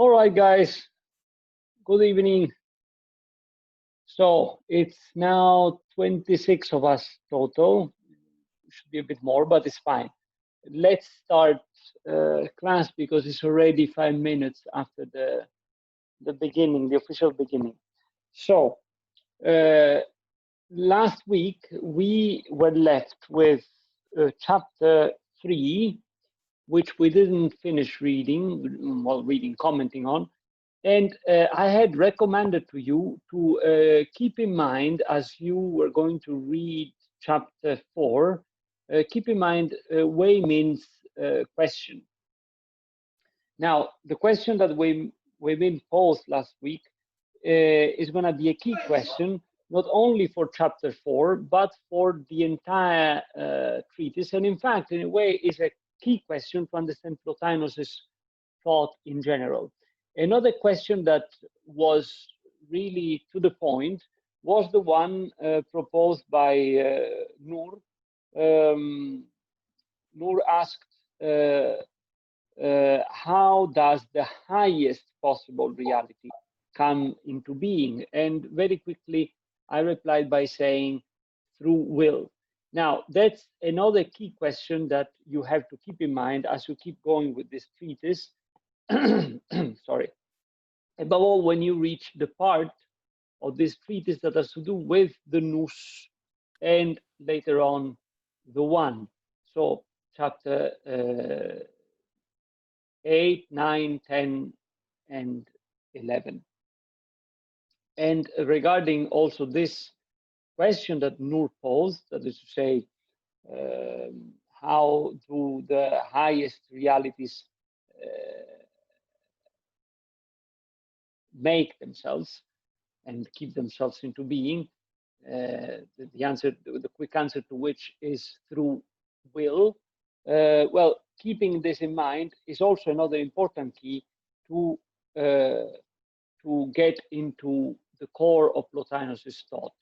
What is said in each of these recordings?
All right, guys, good evening. So it's now 26 of us total. Should be a bit more, but it's fine. Let's start class because it's already 5 minutes after the beginning, the official beginning. So last week we were left with chapter 3, which we didn't finish reading, commenting on. And I had recommended to you to keep in mind, as you were going to read chapter 4, keep in mind Wei Min's question. Now, the question that Wei Min posed last week is going to be a key question, not only for chapter 4, but for the entire treatise. And in fact, in a way, is a key question to understand Plotinus's thought in general. Another question that was really to the point was the one proposed by Noor. Noor asked, how does the highest possible reality come into being? And very quickly, I replied by saying, through will. Now, that's another key question that you have to keep in mind as you keep going with this treatise. Sorry. Above all, when you reach the part of this treatise that has to do with the nous and later on the one. So chapter 8, 9, 10, and 11. And regarding also this question that Noor posed, that is to say, how do the highest realities make themselves and keep themselves into being, the quick answer to which is through will. Well, keeping this in mind is also another important key to get into the core of Plotinus's thought.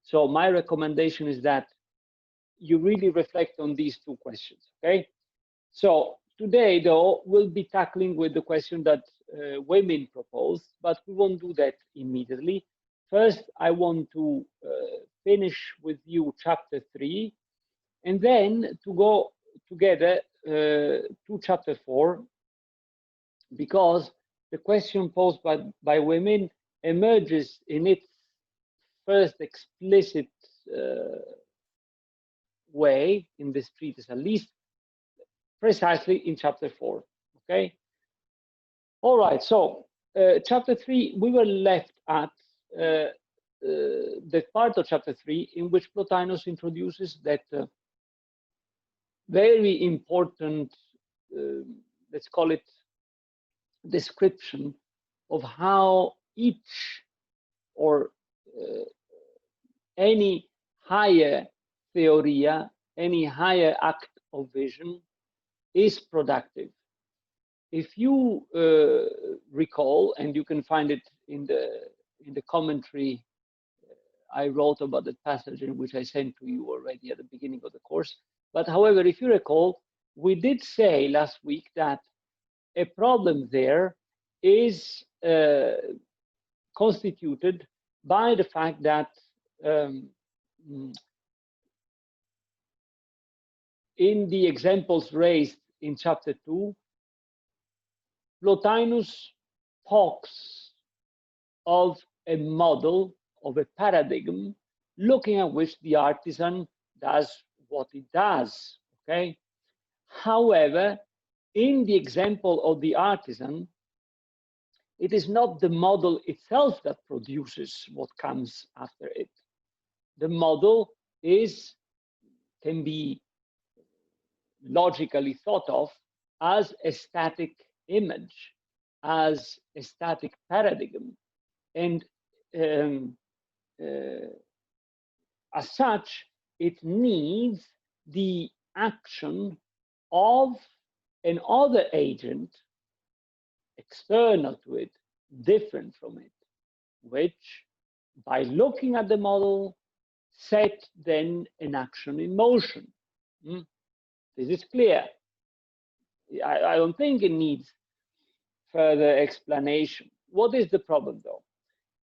So my recommendation is that you really reflect on these two questions, okay? So today, though, we'll be tackling with the question that Wei Min proposed, but we won't do that immediately. First, I want to finish with you chapter 3, and then to go together to chapter 4, because the question posed by Wei Min emerges in its first explicit way in this treatise, at least precisely in chapter 4. Okay. All right. So chapter 3, we were left at the part of chapter 3 in which Plotinus introduces that very important, let's call it, description of how each or any higher theoria, any higher act of vision is productive. If you recall, and you can find it in the commentary I wrote about the passage in which I sent to you already at the beginning of the course. But however, if you recall, we did say last week that a problem there is constituted by the fact that in the examples raised in chapter 2, Plotinus talks of a model, of a paradigm, looking at which the artisan does what it does, okay? However, in the example of the artisan, it is not the model itself that produces what comes after it. The model can be logically thought of as a static image, as a static paradigm. And as such, it needs the action of another agent external to it, different from it, which, by looking at the model, set then an action in motion. This is clear. I don't think it needs further explanation. What is the problem, though?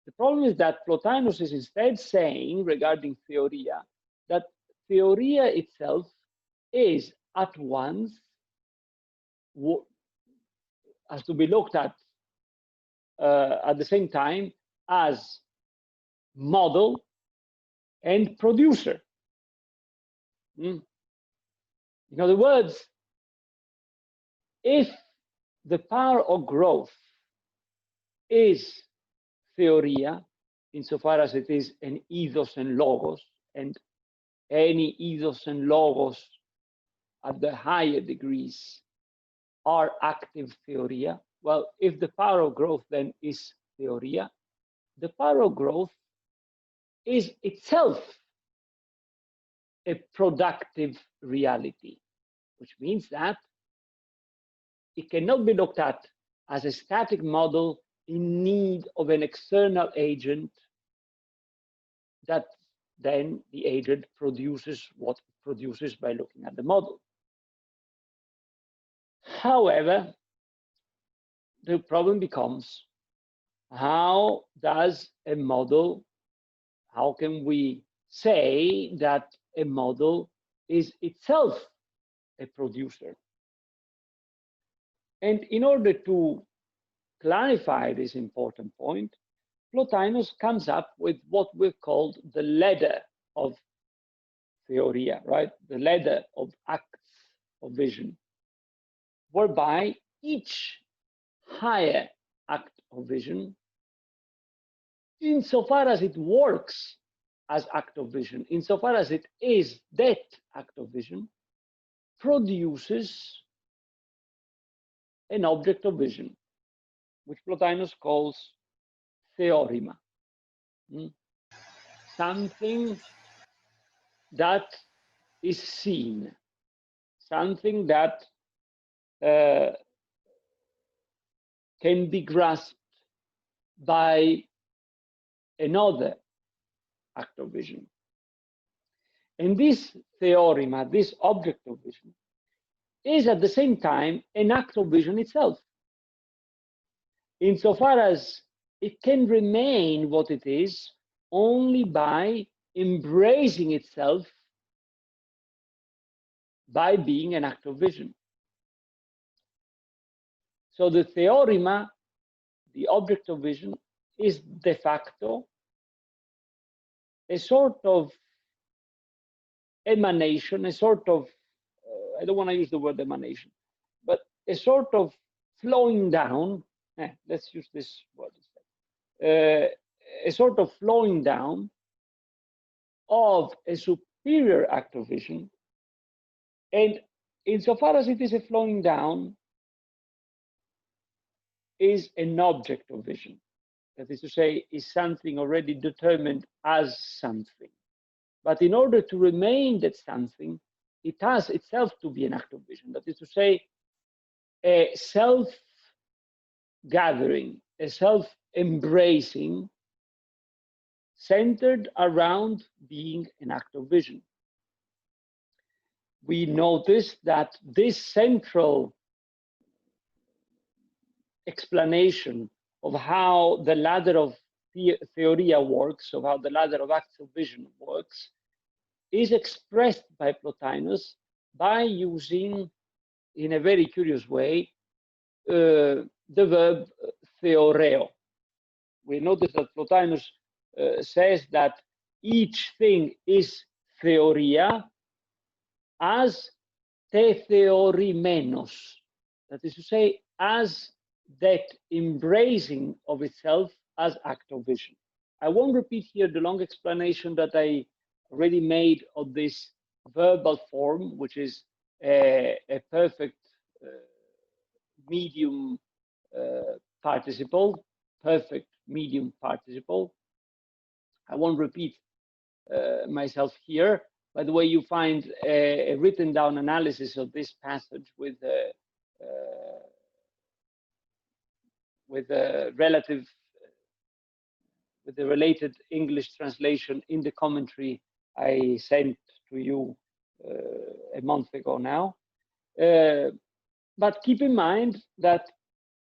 The problem is that Plotinus is instead saying regarding theoria that theoria itself is at once, has to be looked at the same time as model and producer. In other words, if the power of growth is theoria, insofar as it is an ethos and logos, and any ethos and logos at the higher degrees are active theoria, well, if the power of growth then is theoria, the power of growth is itself a productive reality, which means that it cannot be looked at as a static model in need of an external agent that then the agent produces what it produces by looking at the model. However, the problem becomes, how does a model, how can we say that a model is itself a producer? And in order to clarify this important point, Plotinus comes up with what we've called the ladder of theoria, right? The ladder of acts of vision, whereby each higher act of vision, insofar as it works as act of vision, insofar as it is that act of vision, produces an object of vision, which Plotinus calls theorema. Something that is seen, something that can be grasped by another act of vision. And this theorema, this object of vision, is at the same time an act of vision itself, insofar as it can remain what it is only by embracing itself by being an act of vision. So the theorema, the object of vision, is de facto a sort of emanation, a sort of, I don't want to use the word emanation, but a sort of flowing down, let's use this word instead, a sort of flowing down of a superior act of vision. And insofar as it is a flowing down, is an object of vision. That is to say, is something already determined as something. But in order to remain that something, it has itself to be an act of vision. That is to say, a self-gathering, a self-embracing, centered around being an act of vision. We notice that this central explanation of how the ladder of theoria works, of how the ladder of acts of vision works, is expressed by Plotinus by using, in a very curious way, the verb theoreo. We notice that Plotinus says that each thing is theoria as te theorimenos, that is to say, as that embracing of itself as act of vision. I won't repeat here the long explanation that I already made of this verbal form, which is a perfect medium participle, perfect medium participle. I won't repeat myself here. By the way, you find a written down analysis of this passage with a related English translation in the commentary I sent to you a month ago now. But keep in mind that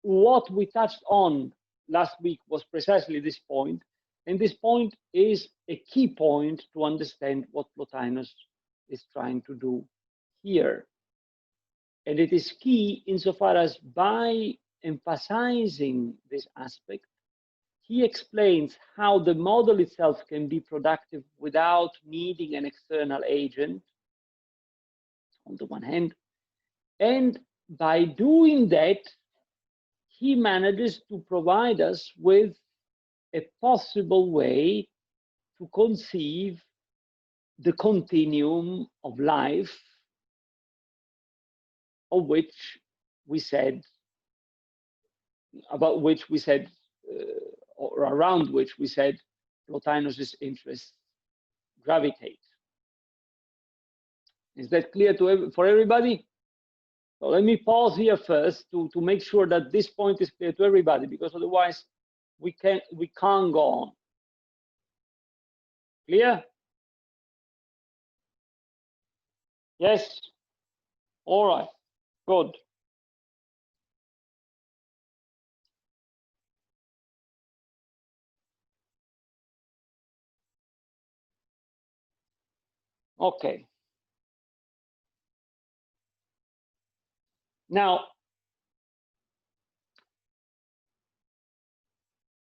what we touched on last week was precisely this point, and this point is a key point to understand what Plotinus is trying to do here. And it is key insofar as by emphasizing this aspect, he explains how the model itself can be productive without needing an external agent, on the one hand, and by doing that, he manages to provide us with a possible way to conceive the continuum of life, of which we said, about which we said, or around which we said Plotinus's interests gravitate. Is that clear for everybody? So let me pause here first to make sure that this point is clear to everybody, because otherwise we can't go on. Clear? Yes? All right, good. Okay. Now,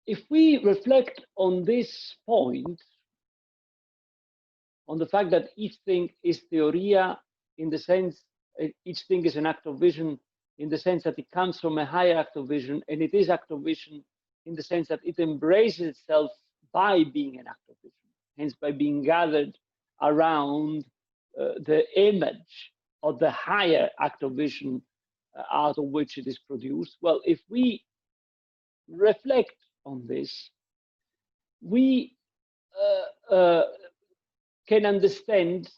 if we reflect on this point, on the fact that each thing is theoria in the sense, each thing is an act of vision in the sense that it comes from a higher act of vision, and it is act of vision in the sense that it embraces itself by being an act of vision, hence by being gathered around the image of the higher act of vision out of which it is produced. Well, if we reflect on this, we can understand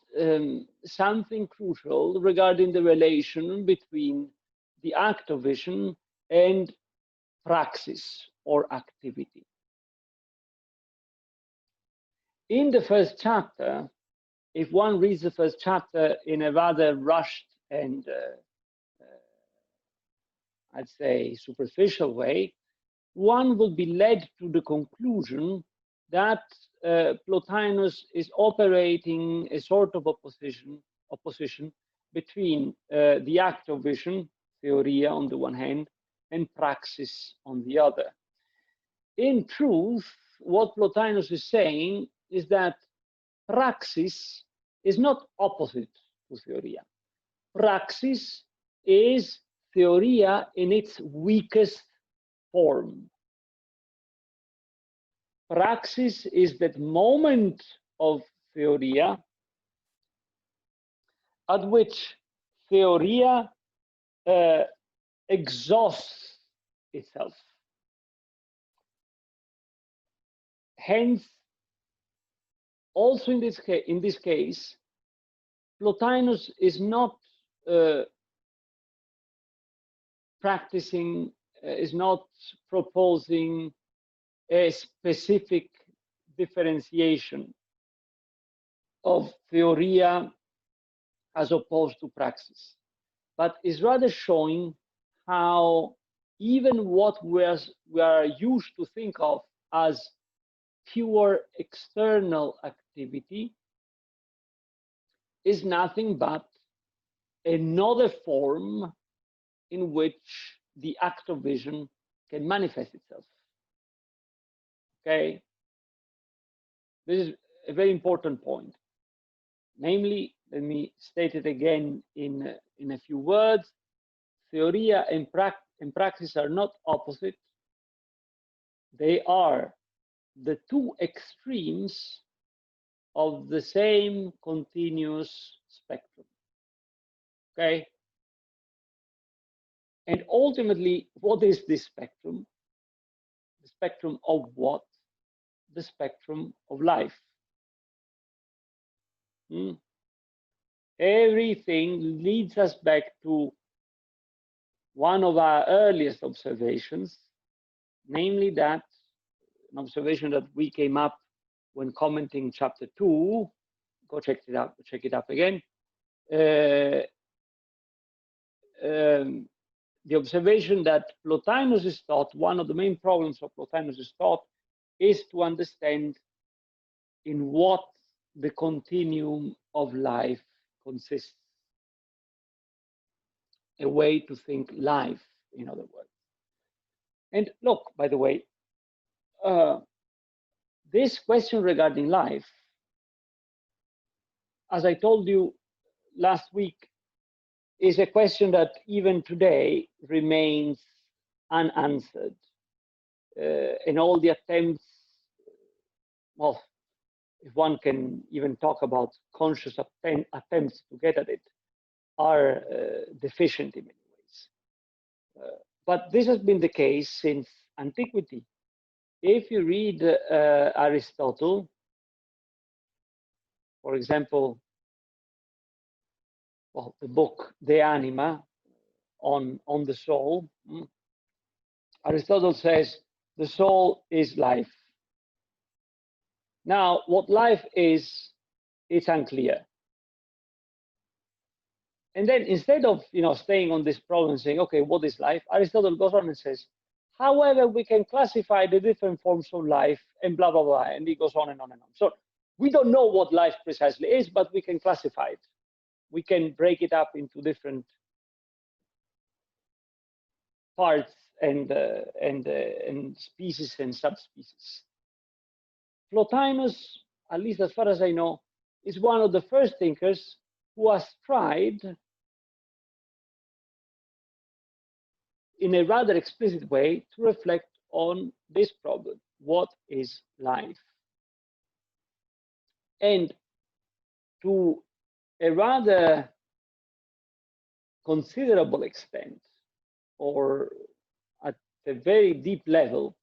something crucial regarding the relation between the act of vision and praxis or activity. In the first chapter, if one reads the first chapter in a rather rushed and I'd say superficial way, one will be led to the conclusion that Plotinus is operating a sort of opposition between the act of vision, theoria on the one hand, and praxis on the other. In truth, what Plotinus is saying is that praxis is not opposite to theoria. Praxis is theoria in its weakest form. Praxis is that moment of theoria at which theoria exhausts itself. Hence, also in this case, Plotinus is not practicing, is not proposing a specific differentiation of theoria as opposed to praxis, but is rather showing how even what we are used to think of as pure external activity is nothing but another form in which the act of vision can manifest itself. Okay, this is a very important point. Namely, let me state it again in a few words. Theoria and praxis are not opposite. They are the two extremes of the same continuous spectrum. Okay? And ultimately, what is this spectrum? The spectrum of what? The spectrum of life. Everything leads us back to one of our earliest observations, namely that an observation that we came up when commenting chapter 2. Go check it up again. the observation that Plotinus's thought, one of the main problems of Plotinus's thought, is to understand in what the continuum of life consists. A way to think life, in other words. And look, by the way, this question regarding life, as I told you last week, is a question that even today remains unanswered. And all the attempts, well, if one can even talk about conscious attempts to get at it, are deficient in many ways. But this has been the case since antiquity. If you read Aristotle, for example, well, the book De Anima on the soul, Aristotle says the soul is life. Now, what life is, it's unclear. And then instead of staying on this problem saying, okay, what is life? Aristotle goes on and says, however, we can classify the different forms of life and blah, blah, blah. And he goes on and on and on. So we don't know what life precisely is, but we can classify it. We can break it up into different parts and species and subspecies. Plotinus, at least as far as I know, is one of the first thinkers who has tried in a rather explicit way to reflect on this problem. What is life? And to a rather considerable extent, or at a very deep level,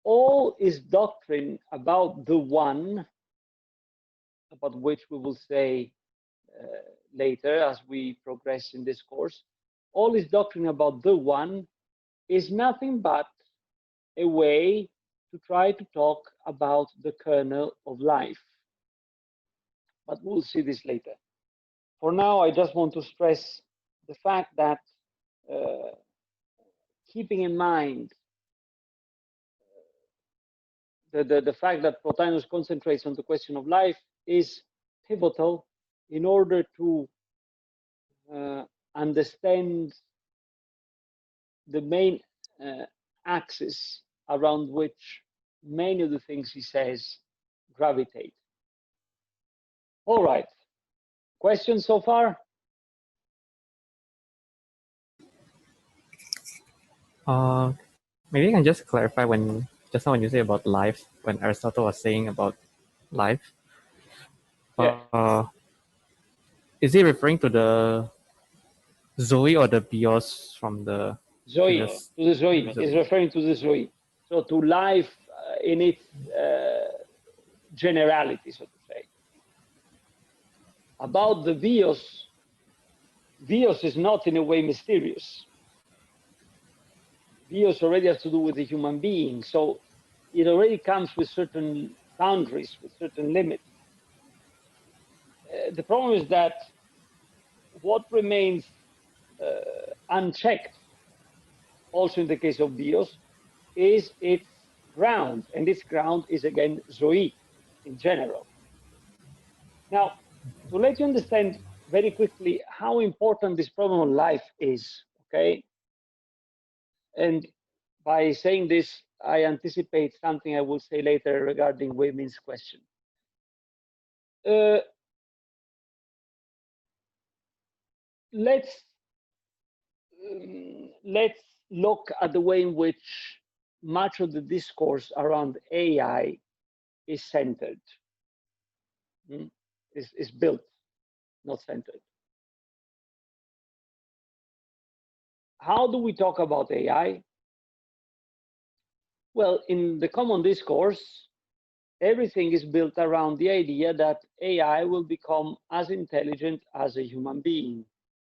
all his doctrine about the one, about which we will say later as we progress in this course, all his doctrine about the one is nothing but a way to try to talk about the kernel of life. But we'll see this later. For now, I just want to stress the fact that keeping in mind the fact that Plotinus concentrates on the question of life is pivotal in order to understand the main axis around which many of the things he says gravitate. All right. Questions so far? Maybe you can just clarify when just now when you say about life, when Aristotle was saying about life, Yeah. Is he referring to the Zoe or the Bios from the Zoe, previous to the Zoe, episode? is referring to the Zoe. So to life in its generality, so to say. About the Bios, Bios is not in a way mysterious. Bios already has to do with the human being. So it already comes with certain boundaries, with certain limits. The problem is that what remains unchecked, also in the case of Bios, is its ground. And its ground is, again, Zoe in general. Now, to let you understand very quickly how important this problem of life is, okay? And by saying this, I anticipate something I will say later regarding Wei Min's question. Let's look at the way in which much of the discourse around AI is centered, is built, not centered. How do we talk about AI? Well, in the common discourse, everything is built around the idea that AI will become as intelligent as a human being,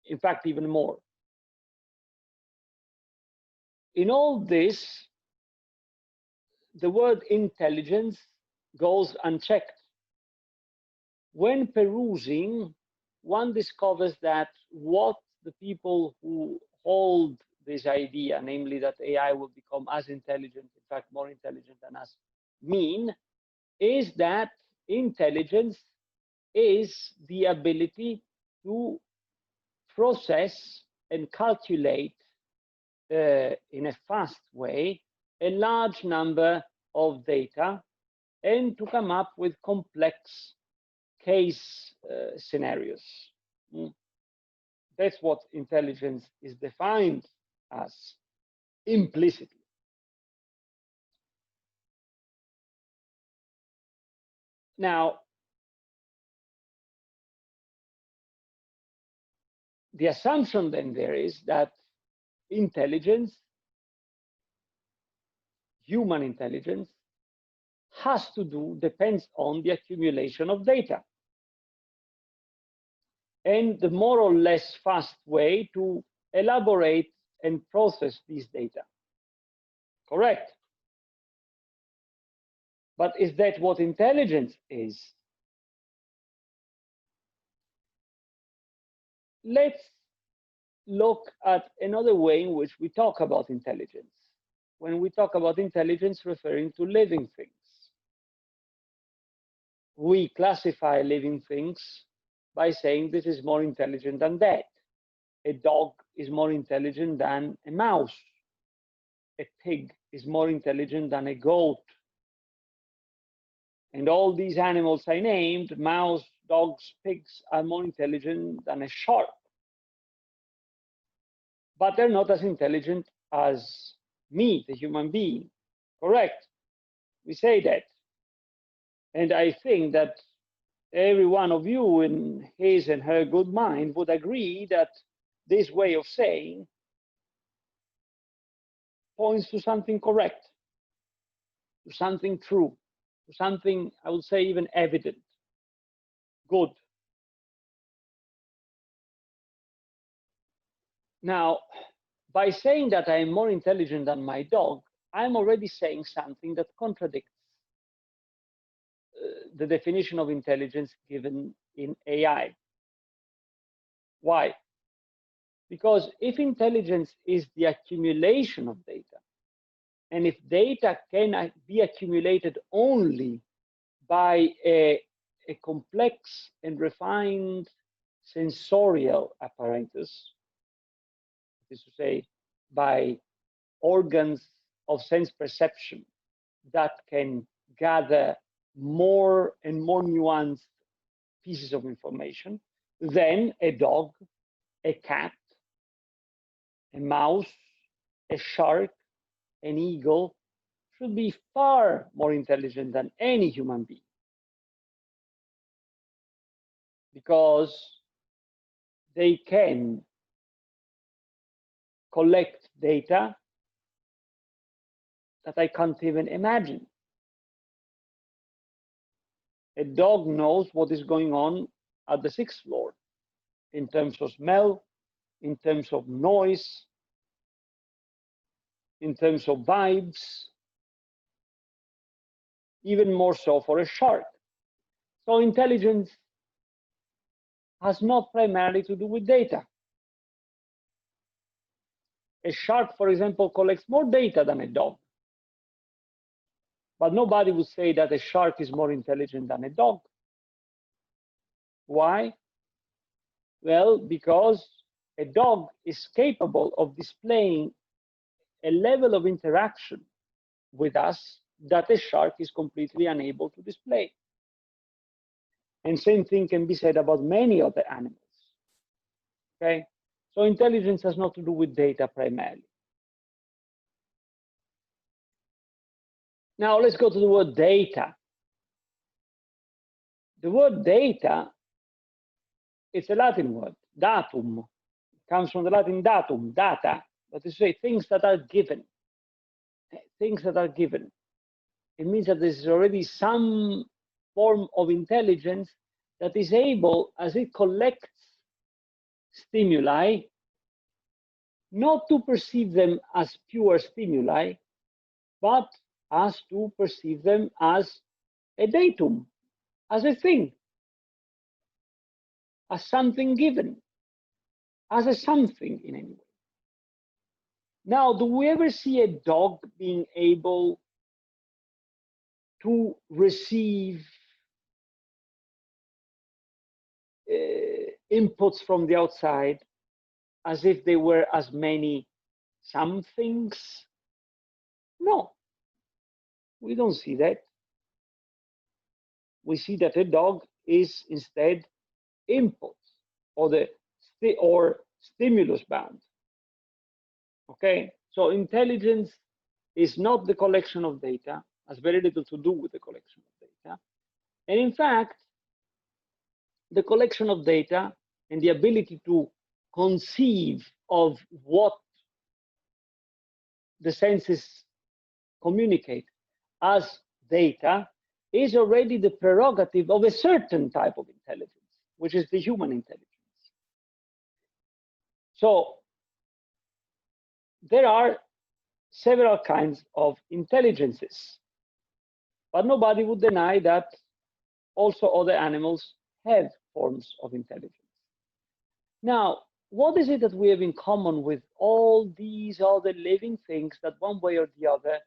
in fact, even more. In all this, the word intelligence goes unchecked. When perusing, one discovers that what the people who hold this idea, namely that AI will become as intelligent, in fact, more intelligent than us, mean is that intelligence is the ability to process and calculate in a fast way a large number of data and to come up with complex case scenarios. That's what intelligence is defined as implicitly. Now, the assumption then there is that intelligence, human intelligence, depends on the accumulation of data. And the more or less fast way to elaborate and process these data. Correct. But is that what intelligence is? Let's look at another way in which we talk about intelligence. When we talk about intelligence referring to living things, we classify living things by saying this is more intelligent than that. A dog is more intelligent than a mouse. A pig is more intelligent than a goat. And all these animals I named, mouse, dogs, pigs, are more intelligent than a shark. But they're not as intelligent as me, the human being. Correct? We say that. And I think that every one of you in his and her good mind would agree that this way of saying points to something correct, to something true, to something, I would say, even evident, good. Now, by saying that I am more intelligent than my dog, I'm already saying something that contradicts the definition of intelligence given in AI. Why? Because if intelligence is the accumulation of data, and if data can be accumulated only by a complex and refined sensorial apparatus, that is to say, by organs of sense perception that can gather more and more nuanced pieces of information, then a dog, a cat, a mouse, a shark, an eagle should be far more intelligent than any human being. Because they can collect data that I can't even imagine. A dog knows what is going on at the 6th floor in terms of smell, in terms of noise, in terms of vibes, even more so for a shark. So intelligence has not primarily to do with data. A shark, for example, collects more data than a dog. But nobody would say that a shark is more intelligent than a dog. Why? Well, because a dog is capable of displaying a level of interaction with us that a shark is completely unable to display. And same thing can be said about many other animals. Okay? So intelligence has not to do with data primarily. Now let's go to the word data. The word data, it's a Latin word, datum. It comes from the Latin datum, data, that is to say things that are given. Things that are given. It means that there's already some form of intelligence that is able, as it collects stimuli, not to perceive them as pure stimuli, but as to perceive them as a datum, as a thing, as something given, as a something in any way. Now, do we ever see a dog being able to receive inputs from the outside as if they were as many somethings? No, we don't see that. We see that a dog is instead input or stimulus bound. Okay, so intelligence is not the collection of data, has very little to do with the collection of data. And in fact, the collection of data and the ability to conceive of what the senses communicate as data is already the prerogative of a certain type of intelligence, which is the human intelligence. So there are several kinds of intelligences, but nobody would deny that also other animals have forms of intelligence. Now, what is it that we have in common with all these other living things that one way or the other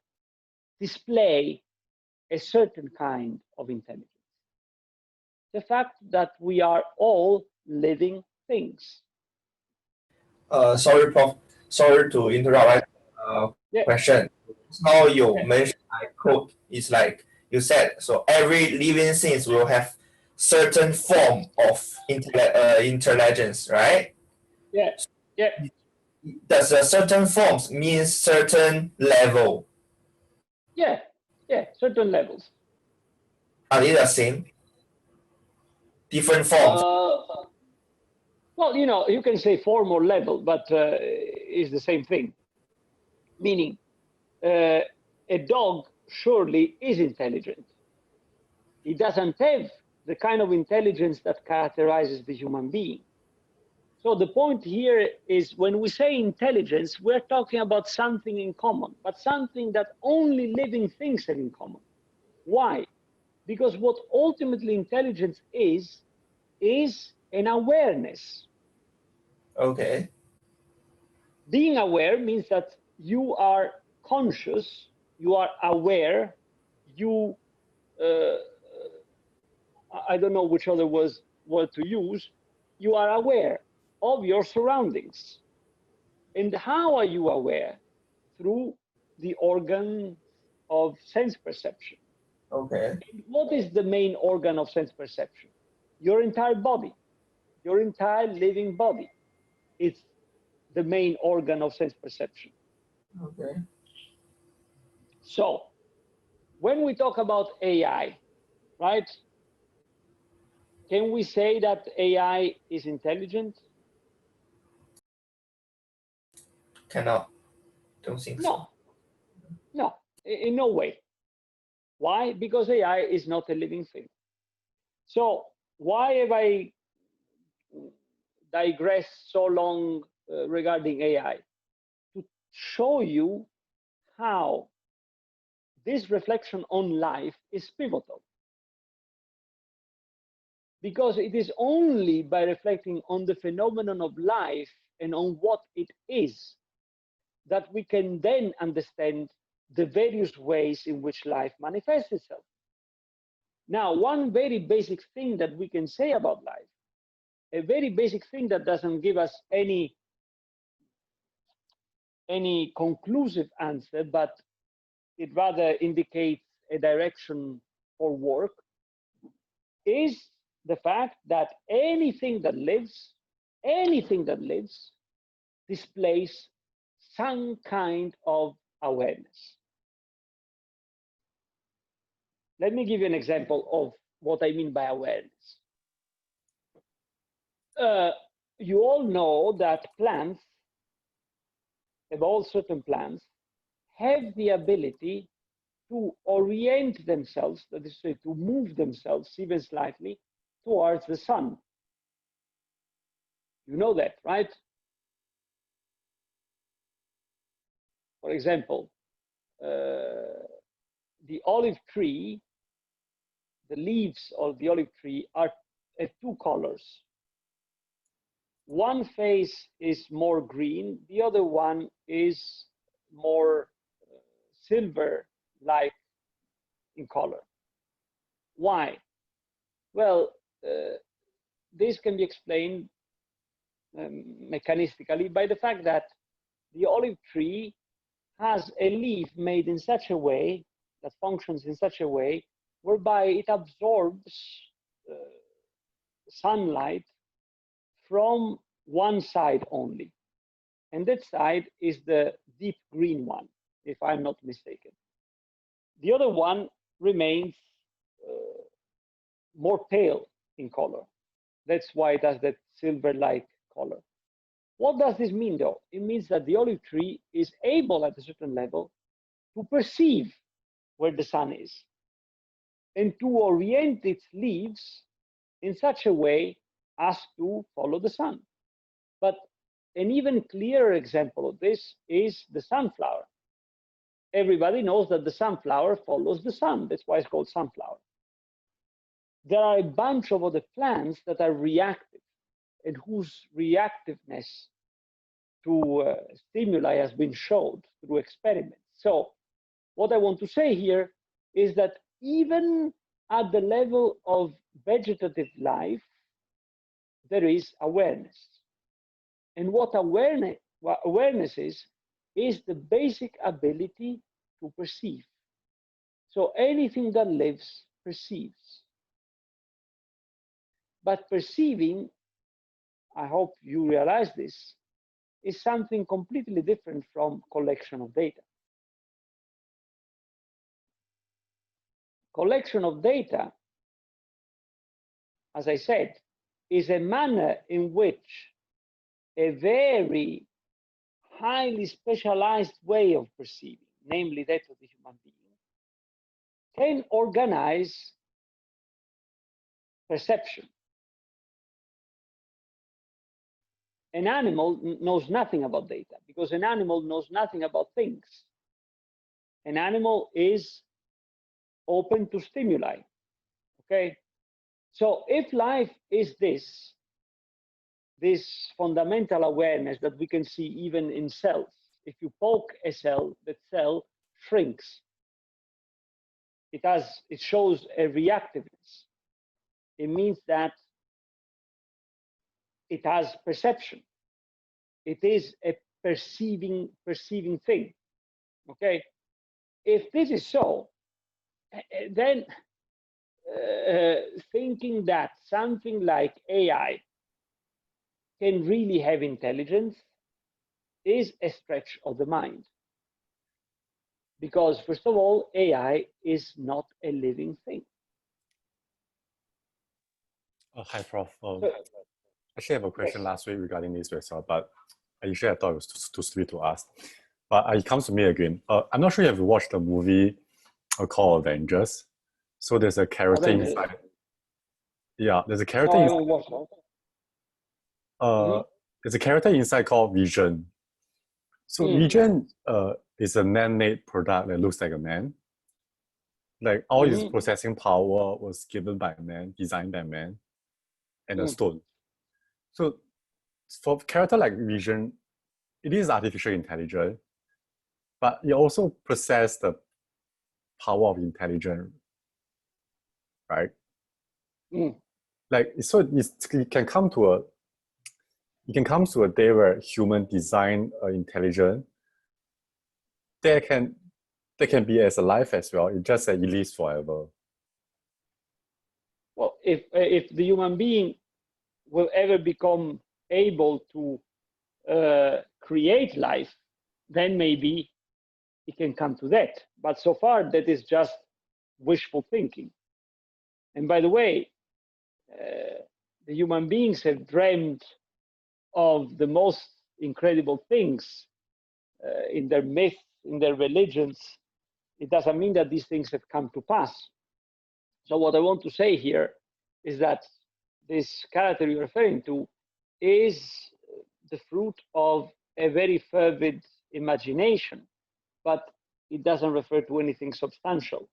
display a certain kind of intelligence? The fact that we are all living things. Sorry, Prof. Sorry to interrupt. I Yeah, question. Now you yeah, mentioned, I quote, it's like you said, so every living things will have certain form of intelligence, right? yeah, yeah, Does a certain forms mean certain level? yeah, yeah, certain levels. Are they the same? Different forms? Uh, well, you can say form or level, but it's the same thing. Meaning, a dog surely is intelligent. It doesn't have the kind of intelligence that characterizes the human being. So the point here is when we say intelligence, we're talking about something in common, but something that only living things have in common. Why? Because what ultimately intelligence is an awareness. Okay. Being aware means that you are conscious, you are aware, you uh, I don't know which other word to use, you are aware of your surroundings. And how are you aware? Through the organ of sense perception. Okay. And what is the main organ of sense perception? Your entire body, your entire living body. It's the main organ of sense perception. Okay. So when we talk about AI, right? Can we say that AI is intelligent? Cannot. Don't think so. No, no, in no way. Why? Because AI is not a living thing. So why have I digressed so long regarding AI? To show you how this reflection on life is pivotal. Because it is only by reflecting on the phenomenon of life and on what it is that we can then understand the various ways in which life manifests itself. Now, one very basic thing that we can say about life, a very basic thing that doesn't give us any conclusive answer, but it rather indicates a direction for work, is the fact that anything that lives displays some kind of awareness. Let me give you an example of what I mean by awareness. You all know that plants, all certain plants, have the ability to orient themselves, that is to say, to move themselves even slightly towards the sun. You know that, right? For example, the olive tree, the leaves of the olive tree have two colors. one face is more green, the other one is more silver-like in color. Why? Well, this can be explained mechanistically by the fact that the olive tree has a leaf made in such a way, that functions in such a way, whereby it absorbs sunlight from one side only. And that side is the deep green one, if I'm not mistaken. The other one remains more pale in color. That's why it has that silver-like color. What does this mean, though? It means that the olive tree is able at a certain level to perceive where the sun is and to orient its leaves in such a way as to follow the sun. But an even clearer example of this is the sunflower. Everybody knows that the sunflower follows the sun. That's why it's called sunflower. There are a bunch of other plants that are reactive and whose reactiveness to stimuli has been shown through experiments. So what I want to say here is that even at the level of vegetative life, there is awareness. And what awareness is the basic ability to perceive. So anything that lives perceives. But perceiving, I hope you realize this, is something completely different from collection of data. Collection of data, as I said, is a manner in which a very highly specialized way of perceiving, namely that of the human being, can organize perception. An animal knows nothing about data because an animal knows nothing about things. An animal is open to stimuli, okay? So if life is this fundamental awareness that we can see even in cells, if you poke a cell, that cell shrinks. It shows a reactiveness. It means that it has perception. It is a perceiving thing, okay? If this is so, then thinking that something like AI can really have intelligence is a stretch of the mind. Because first of all, AI is not a living thing. Hi, Prof. Actually, I have a question last week regarding this as well, but initially I thought it was too stupid to ask. But it comes to me again. I'm not sure if you watched the movie called Avengers. So there's a character inside. Yeah, there's a character inside. There's a character inside called Vision. So Vision is a man-made product that looks like a man. Like all his processing power was given by man, designed by man, and a stone. So for a character like Vision, it is artificial intelligence, but it also possesses the power of intelligence, right? Like so, it can come to a day where human design intelligence they can be as alive as well. It's just that it lives forever. Well, if the human being will ever become able to create life, then maybe it can come to that. But so far, that is just wishful thinking. And by the way, the human beings have dreamed of the most incredible things in their myths, in their religions. It doesn't mean that these things have come to pass. So what I want to say here is that this character you're referring to is the fruit of a very fervid imagination, but it doesn't refer to anything substantial.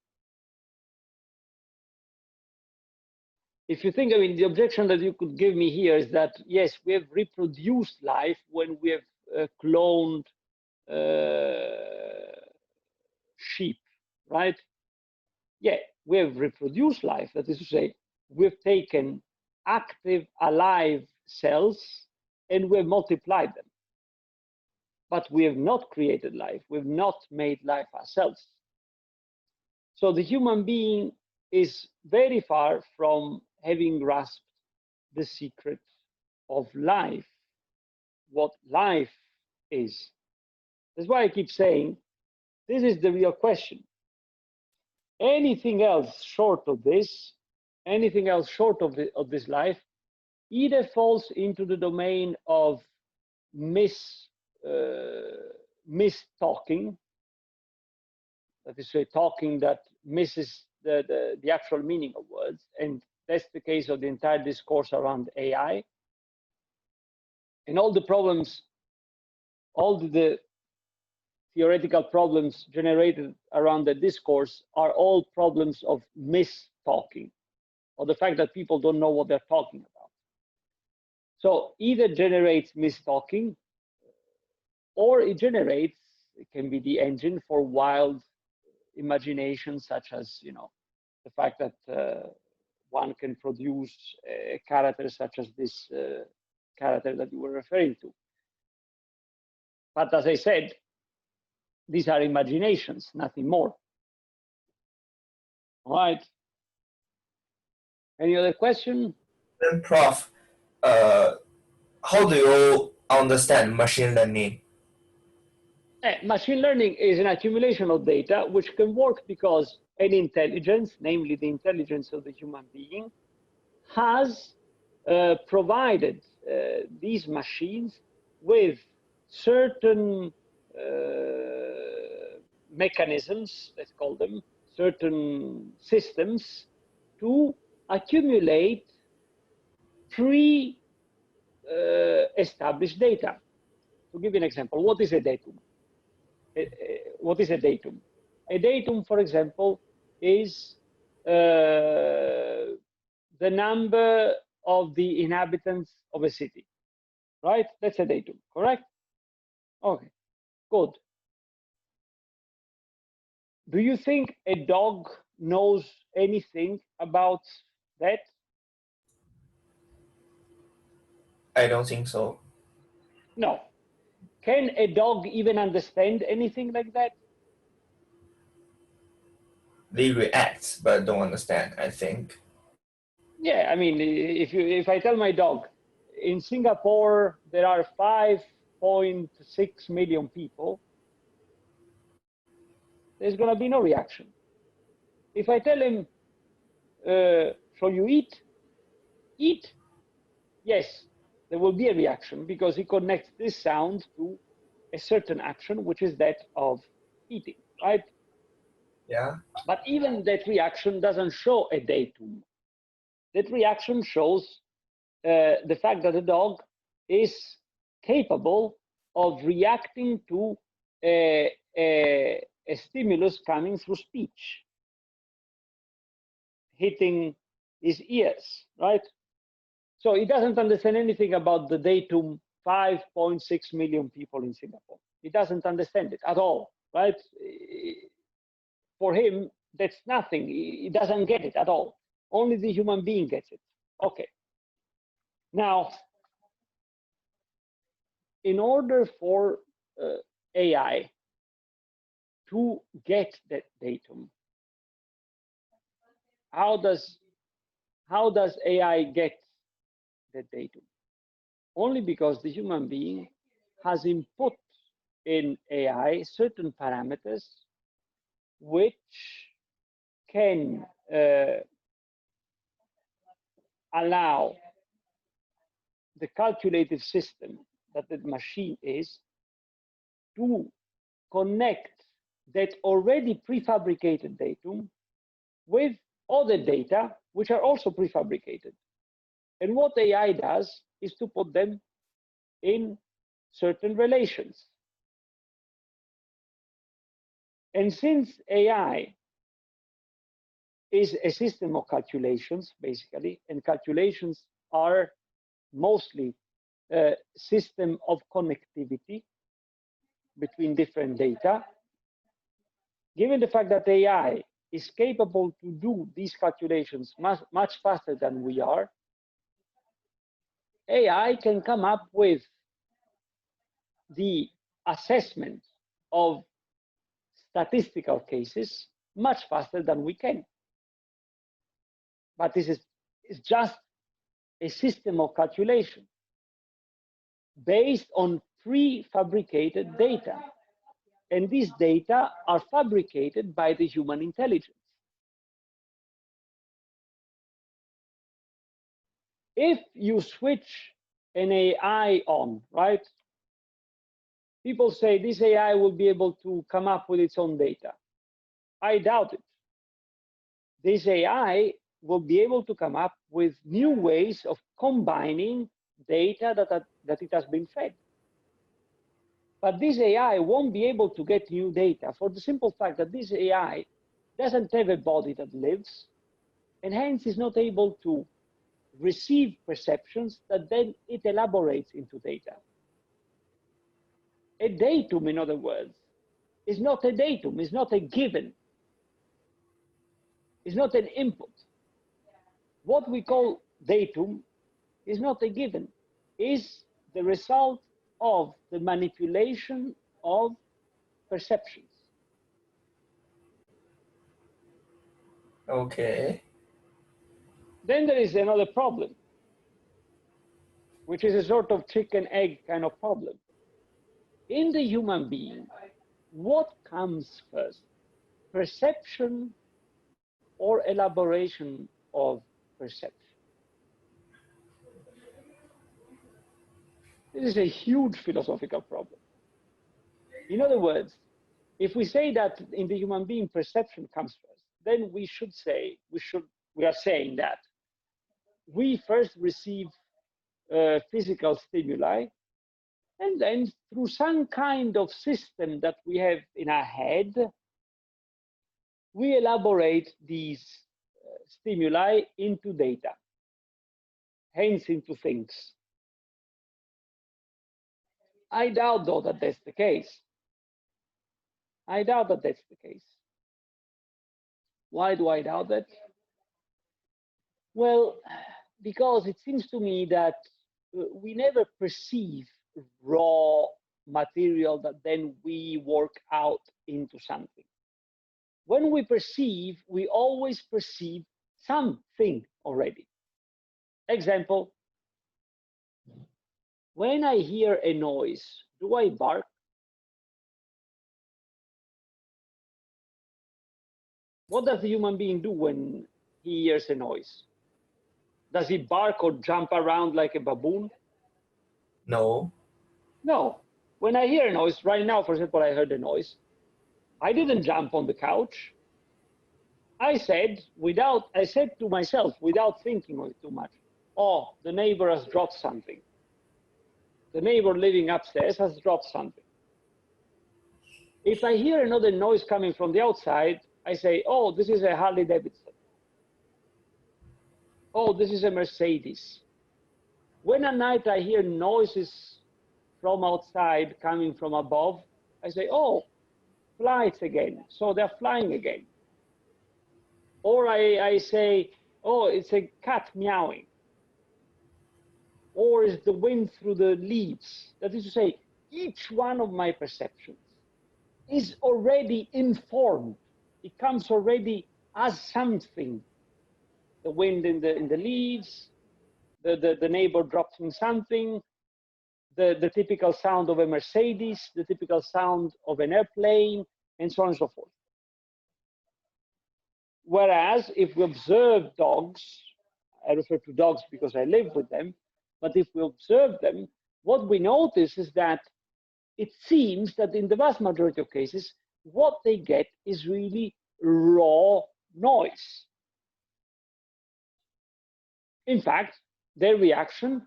if you think, I mean, the objection that you could give me here is that, yes, we have reproduced life when we have cloned sheep, right? Yeah, we have reproduced life. That is to say, we've taken active, alive cells and we've multiplied them. But we have not created life. We've not made life ourselves. So the human being is very far from having grasped the secret of life, what life is. That's why I keep saying, this is the real question. Anything else short of this, anything else short of this life, either falls into the domain of mis-talking, that is to say, talking that misses the actual meaning of words, and that's the case of the entire discourse around AI. And all the problems, all the theoretical problems generated around the discourse are all problems of mis-talking, or the fact that people don't know what they're talking about. So either generates mis-talking, or it generates, it can be the engine for wild imagination, such as, you know, the fact that one can produce a character such as this character that you were referring to. But as I said, these are imaginations, nothing more. All right. Any other question? Then, Prof, how do you understand machine learning? Machine learning is an accumulation of data which can work because an intelligence, namely the intelligence of the human being, has provided these machines with certain mechanisms, let's call them, certain systems to accumulate pre-established data. To give you an example, what is a datum? What is a datum? A datum, for example, is the number of the inhabitants of a city, right? That's a datum, correct? Okay, good. Do you think a dog knows anything about that? I don't think so. No. Can a dog even understand anything like that? They react, but don't understand, I think. Yeah, I mean, if I tell my dog, in Singapore there are 5.6 million people, there's going to be no reaction. If I tell him, shall you eat? Eat? Yes, there will be a reaction because he connects this sound to a certain action, which is that of eating, right? Yeah. But even that reaction doesn't show a datum. That reaction shows the fact that the dog is capable of reacting to a stimulus coming through speech, hitting his ears, right? So he doesn't understand anything about the datum 5.6 million people in Singapore. He doesn't understand it at all, right? For him, that's nothing. He doesn't get it at all. Only the human being gets it. Okay. Now, in order for AI to get that datum, how does AI get that datum? Only because the human being has input in AI certain parameters which can allow the calculative system that the machine is to connect that already prefabricated datum with other data which are also prefabricated. And what AI does is to put them in certain relations. And since AI is a system of calculations, basically, and calculations are mostly a system of connectivity between different data. Given the fact that AI is capable to do these calculations much faster than we are, AI can come up with the assessment of statistical cases much faster than we can. But this is just a system of calculation based on prefabricated data. And these data are fabricated by the human intelligence. If you switch an AI on, right? People say this AI will be able to come up with its own data. I doubt it. This AI will be able to come up with new ways of combining data that it has been fed. But this AI won't be able to get new data for the simple fact that this AI doesn't have a body that lives, and hence is not able to receive perceptions that then it elaborates into data. A datum, in other words, is not a datum, is not a given, is not an input. What we call datum is not a given, is the result of the manipulation of perceptions. Okay. Then there is another problem, which is a sort of chicken egg kind of problem. In the human being, what comes first? Perception or elaboration of perception? This is a huge philosophical problem. In other words, if we say that in the human being perception comes first, then we are saying that we first receive physical stimuli, and then through some kind of system that we have in our head, we elaborate these stimuli into data, hence into things. I doubt, though, that that's the case. I doubt that that's the case. Why do I doubt that? Well, because it seems to me that we never perceive raw material that then we work out into something. When we perceive, we always perceive something already. Example, when I hear a noise, do I bark? What does the human being do when he hears a noise? Does he bark or jump around like a baboon? No. No. When I hear a noise, right now, for example, I heard a noise. I didn't jump on the couch. I said to myself, without thinking of it too much, oh, the neighbor has dropped something. The neighbor living upstairs has dropped something. If I hear another noise coming from the outside, I say, oh, this is a Harley Davidson. Oh, this is a Mercedes. When at night I hear noises from outside coming from above, I say, oh, flights again. So they're flying again. Or I say, oh, it's a cat meowing. Or it's the wind through the leaves. That is to say, each one of my perceptions is already informed. It comes already as something. The wind in the leaves, the neighbor dropping something, the typical sound of a Mercedes, the typical sound of an airplane, and so on and so forth. Whereas if we observe dogs, I refer to dogs because I live with them, but if we observe them, what we notice is that it seems that in the vast majority of cases, what they get is really raw noise. In fact, their reaction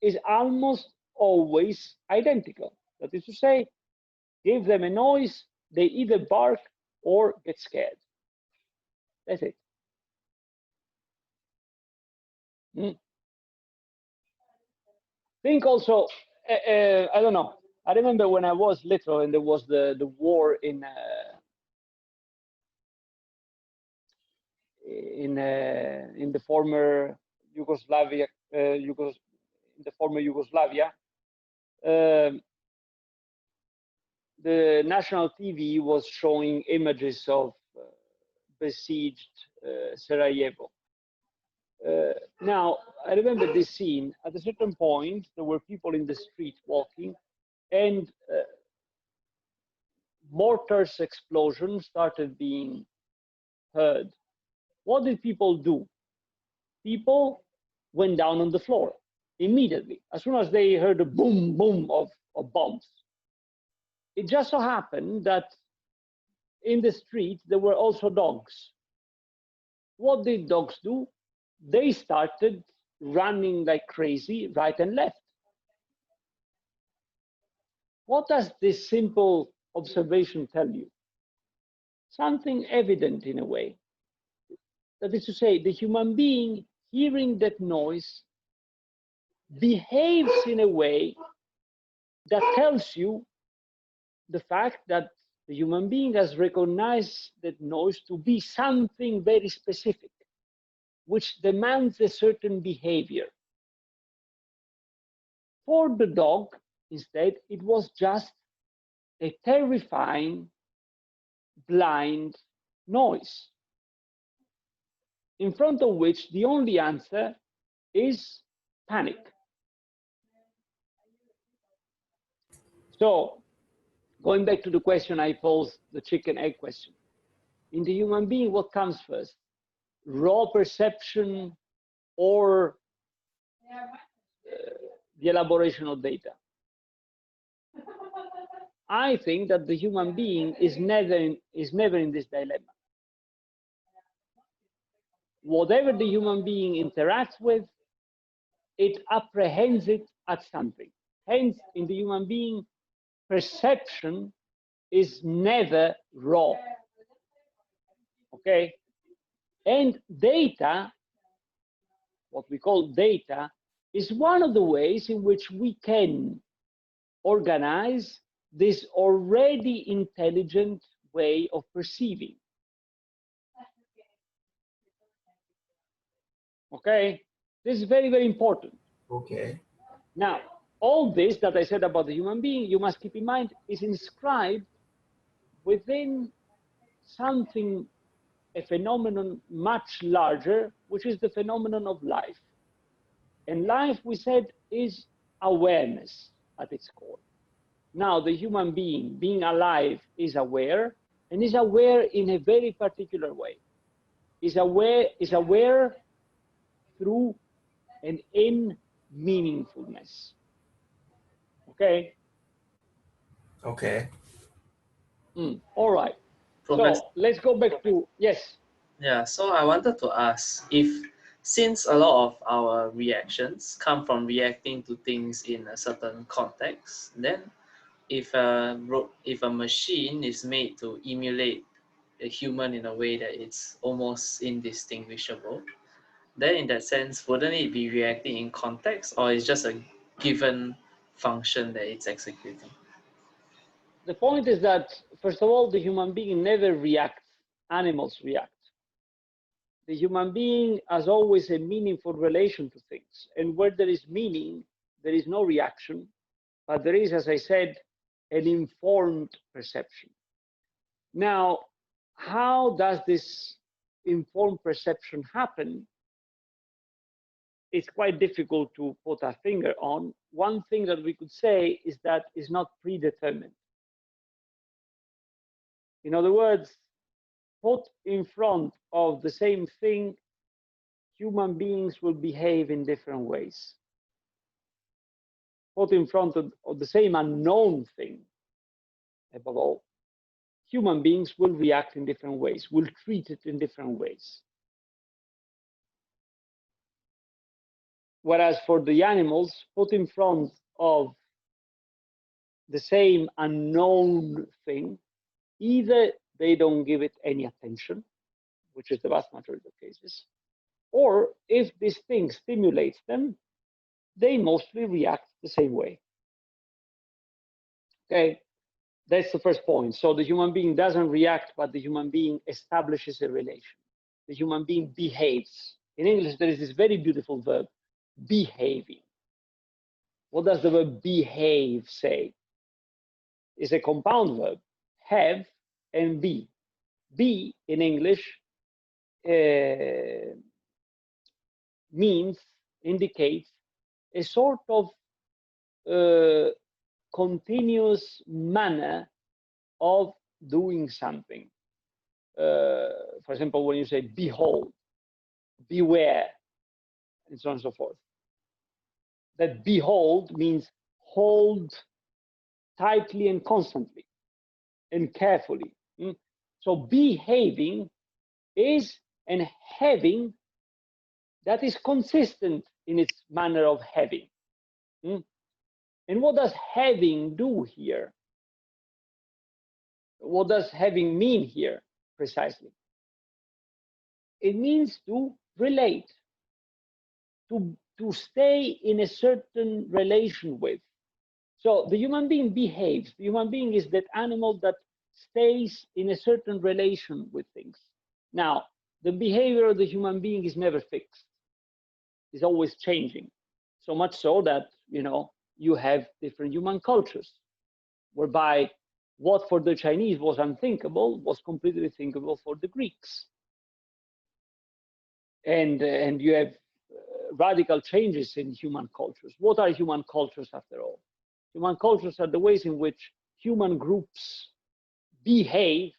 is almost always identical. That is to say, give them a noise, they either bark or get scared. That's it. Think also, I don't know. I remember when I was little and there was the war in the former Yugoslavia, in the former Yugoslavia. The national TV was showing images of besieged Sarajevo. Now, I remember this scene. At a certain point, there were people in the street walking, and mortars explosions started being heard. What did people do? People went down on the floor immediately, as soon as they heard a boom, boom of bombs. It just so happened that in the street, there were also dogs. What did dogs do? They started running like crazy right and left. What does this simple observation tell you? Something evident in a way. That is to say, the human being hearing that noise behaves in a way that tells you the fact that the human being has recognized that noise to be something very specific, which demands a certain behavior. For the dog, instead, it was just a terrifying, blind noise, in front of which the only answer is panic. So, going back to the question I posed, the chicken egg question. In the human being, what comes first? Raw perception or the elaboration of data? I think that the human being is never in this dilemma. Whatever the human being interacts with, it apprehends it as something. Hence, in the human being, perception is never raw. Okay? And data, what we call data, is one of the ways in which we can organize this already intelligent way of perceiving. Okay? This is very, very important. Okay. Now, all this that I said about the human being, you must keep in mind, is inscribed within something, a phenomenon much larger, which is the phenomenon of life. And life, we said, is awareness at its core. Now, the human being alive, is aware, and is aware in a very particular way. Is aware through and in meaningfulness. Okay? Okay. All right. Professor, So let's go back to, yes. yeah, so I wanted to ask if, since a lot of our reactions come from reacting to things in a certain context, then if a machine is made to emulate a human in a way that it's almost indistinguishable, then in that sense, wouldn't it be reacting in context, or is just a given function that it's executing? The point is that, first of all, the human being never reacts, animals react. The human being has always a meaningful relation to things. And where there is meaning, there is no reaction, but there is, as I said, an informed perception. Now, how does this informed perception happen? It's quite difficult to put a finger on. One thing that we could say is that it's not predetermined. In other words, put in front of the same thing, human beings will behave in different ways. Put in front of the same unknown thing, above all, human beings will react in different ways, will treat it in different ways. Whereas for the animals, put in front of the same unknown thing, either they don't give it any attention, which is the vast majority of cases, or if this thing stimulates them, they mostly react the same way. Okay, that's the first point. So the human being doesn't react, but the human being establishes a relation. The human being behaves. In English, there is this very beautiful verb, behaving. What does the verb behave say? It's a compound verb, have and be. Be in English indicates a sort of continuous manner of doing something. For example, when you say behold, beware, and so on and so forth. That behold means hold tightly and constantly and carefully. So behaving is an having that is consistent in its manner of having. And what does having do here? What does having mean here precisely? It means to relate, to stay in a certain relation with. So the human being behaves. The human being is that animal that stays in a certain relation with things. Now, the behavior of the human being is never fixed. It's always changing. So much so that, you have different human cultures, whereby what for the Chinese was unthinkable was completely thinkable for the Greeks. And you have radical changes in human cultures. What are human cultures after all? Human cultures are the ways in which human groups behave,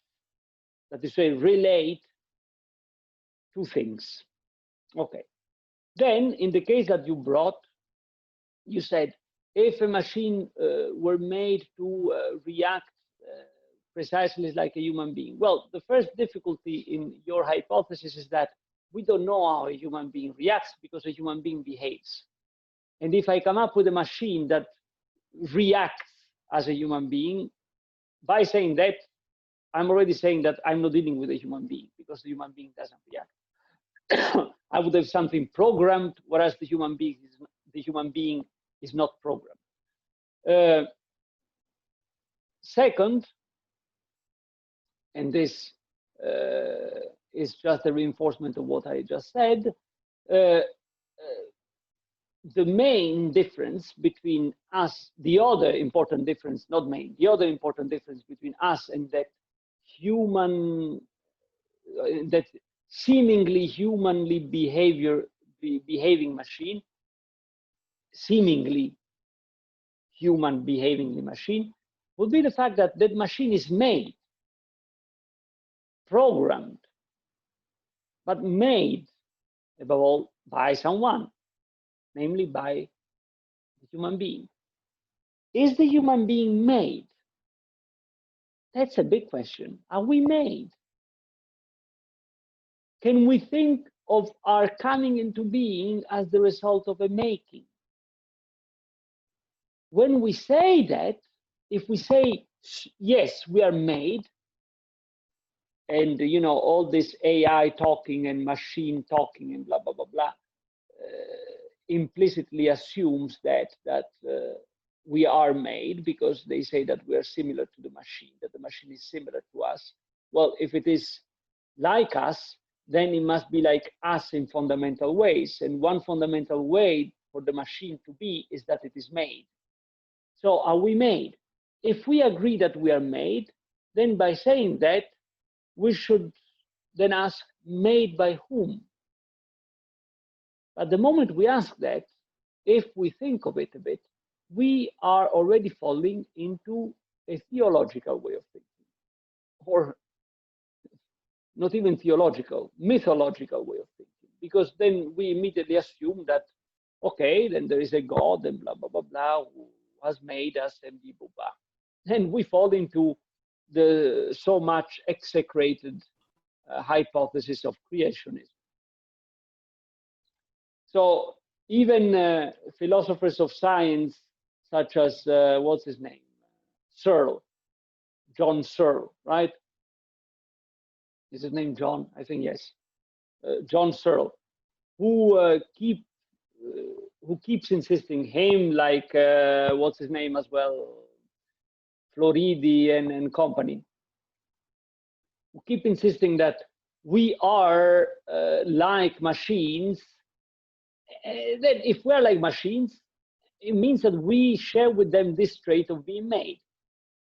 that is to say, relate to things. Okay. Then, in the case that you brought, you said, if a machine were made to react precisely like a human being. Well, the first difficulty in your hypothesis is that we don't know how a human being reacts because a human being behaves. And if I come up with a machine that reacts as a human being, by saying that, I'm already saying that I'm not dealing with a human being because the human being doesn't react. I would have something programmed, whereas the human being is not programmed. Second, and this is just a reinforcement of what I just said, the main difference between us, the other important difference, not main, the other important difference between us and that that seemingly humanly behaving machine, seemingly human behaving machine, would be the fact that that machine is made, programmed, but made above all by someone, namely by the human being. Is the human being made? That's a big question. Are we made? Can we think of our coming into being as the result of a making? When we say that, if we say, yes, we are made, and all this AI talking and machine talking and blah, blah, blah, blah, implicitly assumes that we are made because they say that we are similar to the machine, that the machine is similar to us. Well, if it is like us, then it must be like us in fundamental ways. And one fundamental way for the machine to be is that it is made. So are we made? If we agree that we are made, then by saying that, we should then ask, made by whom? At the moment we ask that, if we think of it a bit, we are already falling into a theological way of thinking, or not even theological, mythological way of thinking, because then we immediately assume that, okay, then there is a God and blah, blah, blah, blah, who has made us and blah, blah, blah. Then we fall into the so much execrated hypothesis of creationism. So even philosophers of science, such as, what's his name? Searle, John Searle, right? is his name John? I think yes, John Searle, who keeps insisting, him like what's his name as well, Floridi and company, who keep insisting that we are like machines. That if we are like machines, it means that we share with them this trait of being made.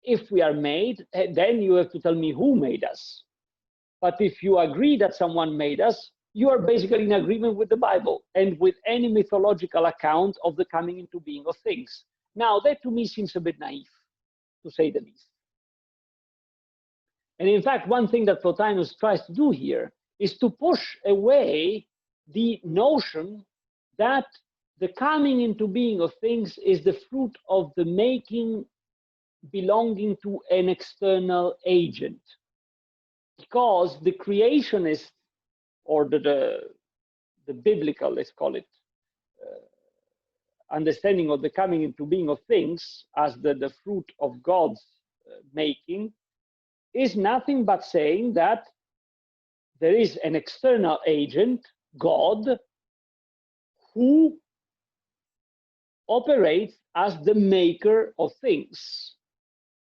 If we are made, then you have to tell me who made us. But if you agree that someone made us, you are basically in agreement with the Bible and with any mythological account of the coming into being of things. Now, that to me seems a bit naive, to say the least. And in fact, one thing that Plotinus tries to do here is to push away the notion that the coming into being of things is the fruit of the making belonging to an external agent. Because the creationist, or the biblical, let's call it, understanding of the coming into being of things as the fruit of God's making, is nothing but saying that there is an external agent, God, who operates as the maker of things.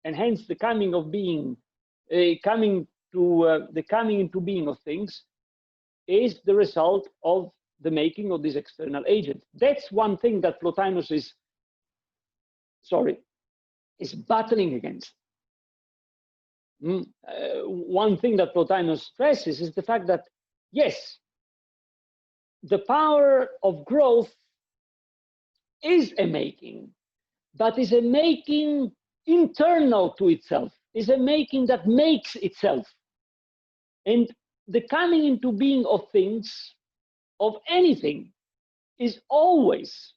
And hence the coming of being, the coming into being of things is the result of the making of this external agent. That's one thing that Plotinus is battling against. One thing that Plotinus stresses is the fact that, yes, the power of growth is a making, but is a making internal to itself, is a making that makes itself. And the coming into being of things, of anything, is always,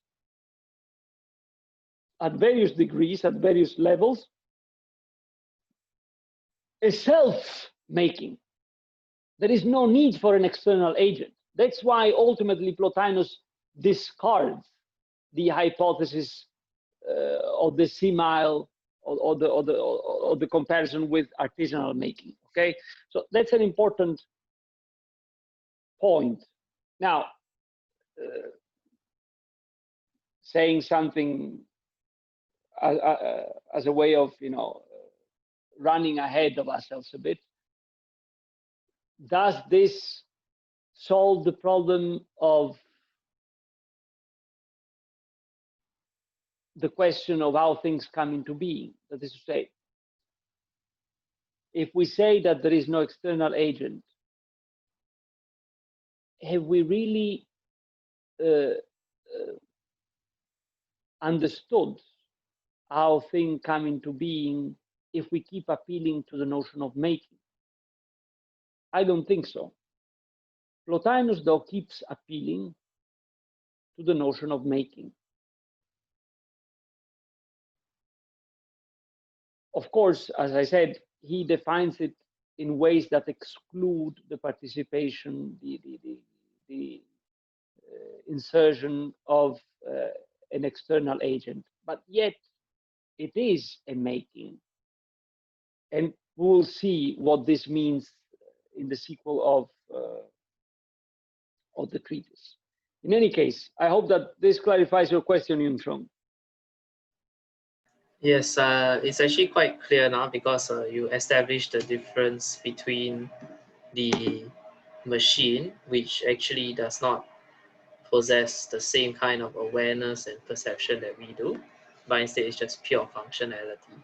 at various degrees, at various levels, a self-making. There is no need for an external agent. That's why ultimately Plotinus discards the hypothesis of the simile or the comparison with artisanal making. Okay, so that's an important point. Now, saying something as a way of, running ahead of ourselves a bit, does this solve the problem of the question of how things come into being? That is to say, if we say that there is no external agent, have we really understood how things come into being if we keep appealing to the notion of making? I don't think so. Plotinus, though, keeps appealing to the notion of making. Of course, as I said, he defines it in ways that exclude the participation, the insertion of an external agent, but yet it is a making. And we'll see what this means in the sequel of the treatise. In any case, I hope that this clarifies your question, Yun-Chung. Yes, it's actually quite clear now because you established the difference between the machine, which actually does not possess the same kind of awareness and perception that we do, but instead it's just pure functionality.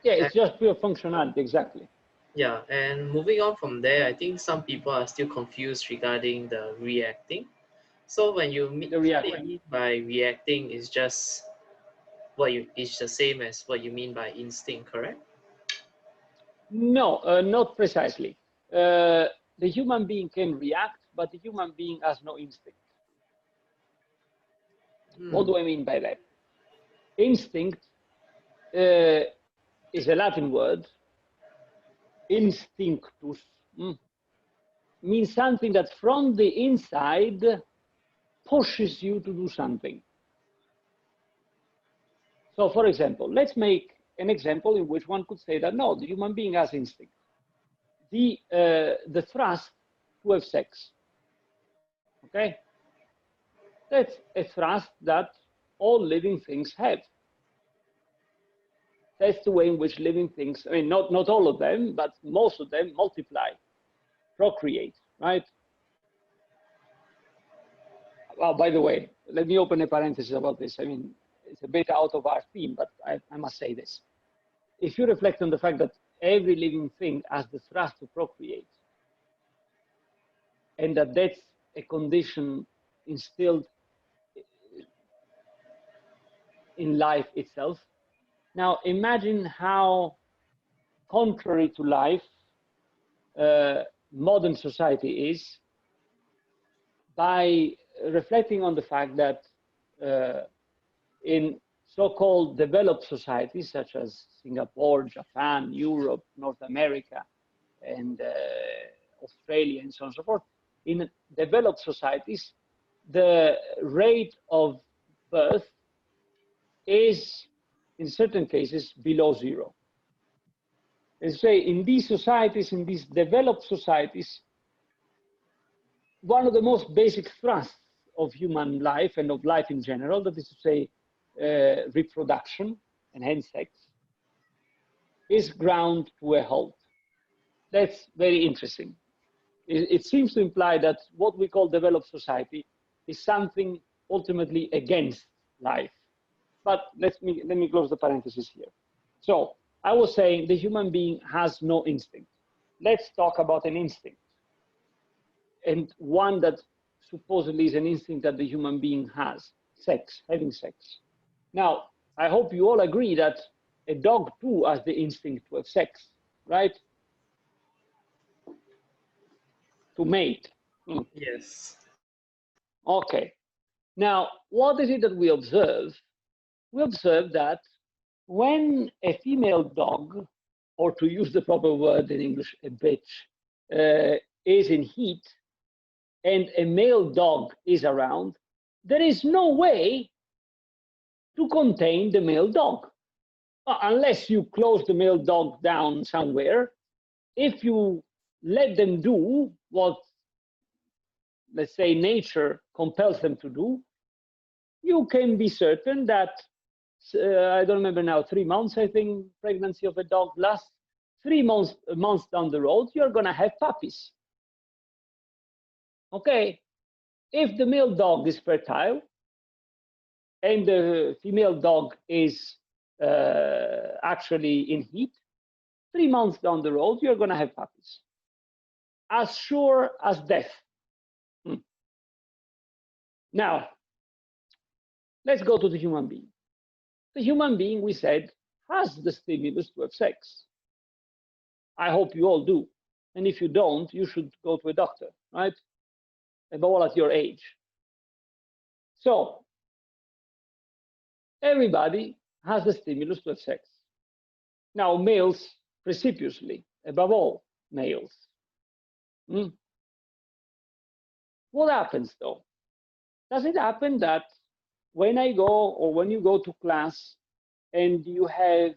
Yeah, it's just pure functionality, exactly. Yeah, and moving on from there, I think some people are still confused regarding the reacting. So when you mean by reacting is just it's the same as what you mean by instinct, correct? No, not precisely. The human being can react, but the human being has no instinct. What do I mean by that? Instinct is a Latin word. Instinctus means something that from the inside pushes you to do something. So, for example, let's make an example in which one could say that no, the human being has instinct. the thrust to have sex. Okay, that's a thrust that all living things have. That's the way in which living things, I mean, not all of them, but most of them multiply, procreate, right? Well, by the way, let me open a parenthesis about this. I mean, it's a bit out of our theme, but I must say this. If you reflect on the fact that every living thing has the thrust to procreate, and that's a condition instilled in life itself. Now imagine how contrary to life modern society is by reflecting on the fact that in so-called developed societies such as Singapore, Japan, Europe, North America, and Australia, and so on and so forth, in developed societies, the rate of birth is, in certain cases, below zero. And say, in these societies, in these developed societies, one of the most basic thrusts of human life and of life in general, that is to say, reproduction and hence sex, is ground to a halt. That's very interesting. It seems to imply that what we call developed society is something ultimately against life. But let me close the parenthesis here. So I was saying the human being has no instinct. Let's talk about an instinct, and one that supposedly is an instinct that the human being has: sex, having sex. Now, I hope you all agree that a dog too has the instinct to have sex, right? To mate. Yes. Okay. Now, what is it that we observe? We observe that when a female dog, or to use the proper word in English, a bitch, is in heat and a male dog is around, there is no way to contain the male dog. Unless you close the male dog down somewhere, if you let them do what, let's say, nature compels them to do, you can be certain that, I don't remember now, 3 months, I think, pregnancy of a dog lasts. 3 months down the road, you're going to have puppies. Okay? If the male dog is fertile and the female dog is actually in heat, 3 months down the road, you're going to have puppies. As sure as death. Now, let's go to the human being. The human being, we said, has the stimulus to have sex. I hope you all do. And if you don't, you should go to a doctor, right? Above all at your age. So, everybody has the stimulus to have sex. Now, males precipiously, above all, males. What happens though? Does it happen that when I go, or when you go to class and you have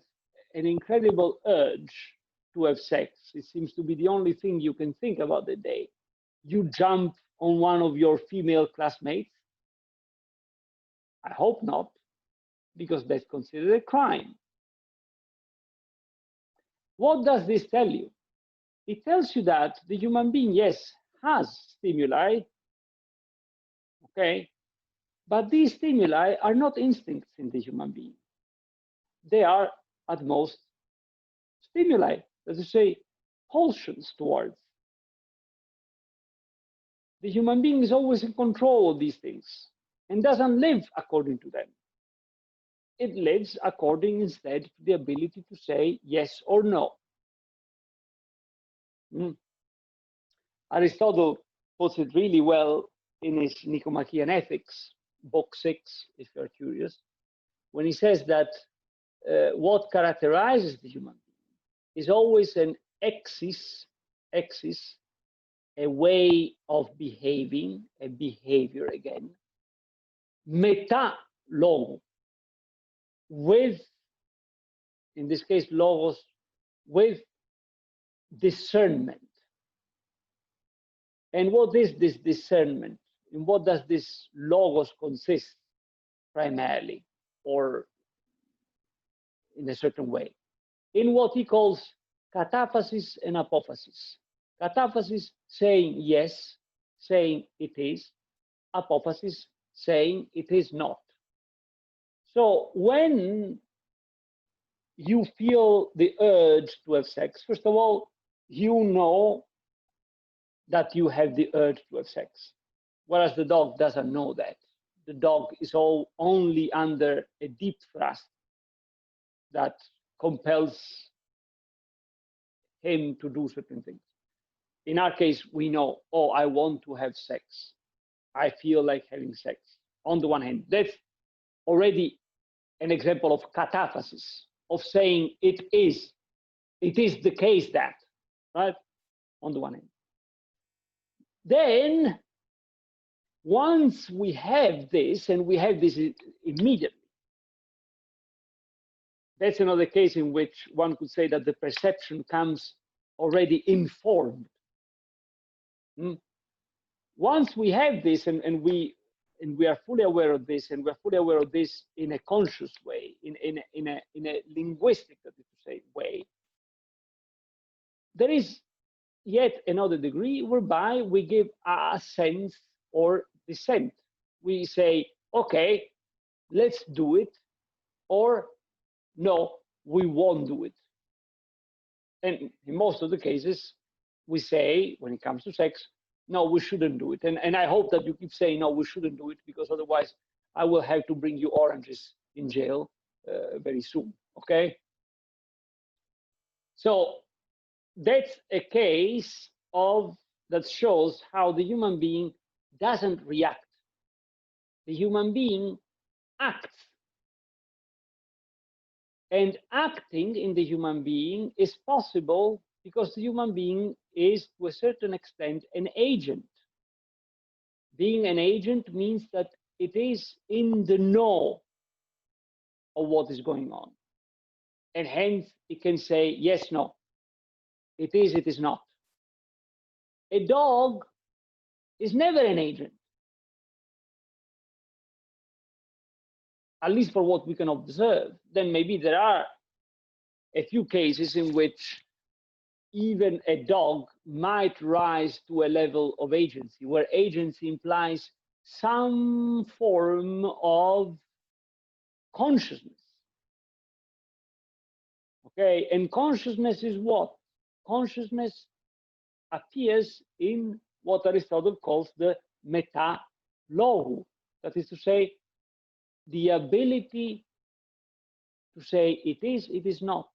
an incredible urge to have sex, it seems to be the only thing you can think about the day, you jump on one of your female classmates? I hope not, because that's considered a crime. What does this tell you? It tells you that the human being, yes, has stimuli, okay, but these stimuli are not instincts in the human being. They are, at most, stimuli, that is to say, pulsions towards. The human being is always in control of these things and doesn't live according to them. It lives according instead to the ability to say yes or no. Aristotle puts it really well in his Nicomachean Ethics, book 6, if you're curious, when he says that what characterizes the human being is always an exis, a way of behaving, a behavior again, meta logo, with, in this case, logos, with discernment. And what is this discernment? In what does this logos consist primarily, or in a certain way? In what he calls cataphasis and apophasis. Cataphasis saying yes, saying it is. Apophasis saying it is not. So when you feel the urge to have sex, first of all, you know that you have the urge to have sex, whereas the dog doesn't know that. The dog is only under a deep thrust that compels him to do certain things. In our case, we know, oh, I want to have sex. I feel like having sex. On the one hand, that's already an example of cataphasis, of saying it is the case that, right? On the one hand. Then, once we have this, and we have this immediately, that's another case in which one could say that the perception comes already informed. Once we have this, and we are fully aware of this, and we're fully aware of this in a conscious way, in a linguistic, that is to say, way, there is yet another degree whereby we give a sense or dissent. We say, okay, let's do it, or no, we won't do it. And in most of the cases, we say, when it comes to sex, no, we shouldn't do it. And I hope that you keep saying, no, we shouldn't do it, because otherwise I will have to bring you oranges in jail very soon, okay? So that's a case that shows how the human being doesn't react. The human being acts. And acting in the human being is possible because the human being is, to a certain extent, an agent. Being an agent means that it is in the know of what is going on. And hence, it can say, yes, no. It is not. A dog is never an agent, at least for what we can observe. Then maybe there are a few cases in which even a dog might rise to a level of agency, where agency implies some form of consciousness. Okay, and consciousness is what? Consciousness appears in what Aristotle calls the meta-logu, that is to say, the ability to say it is not,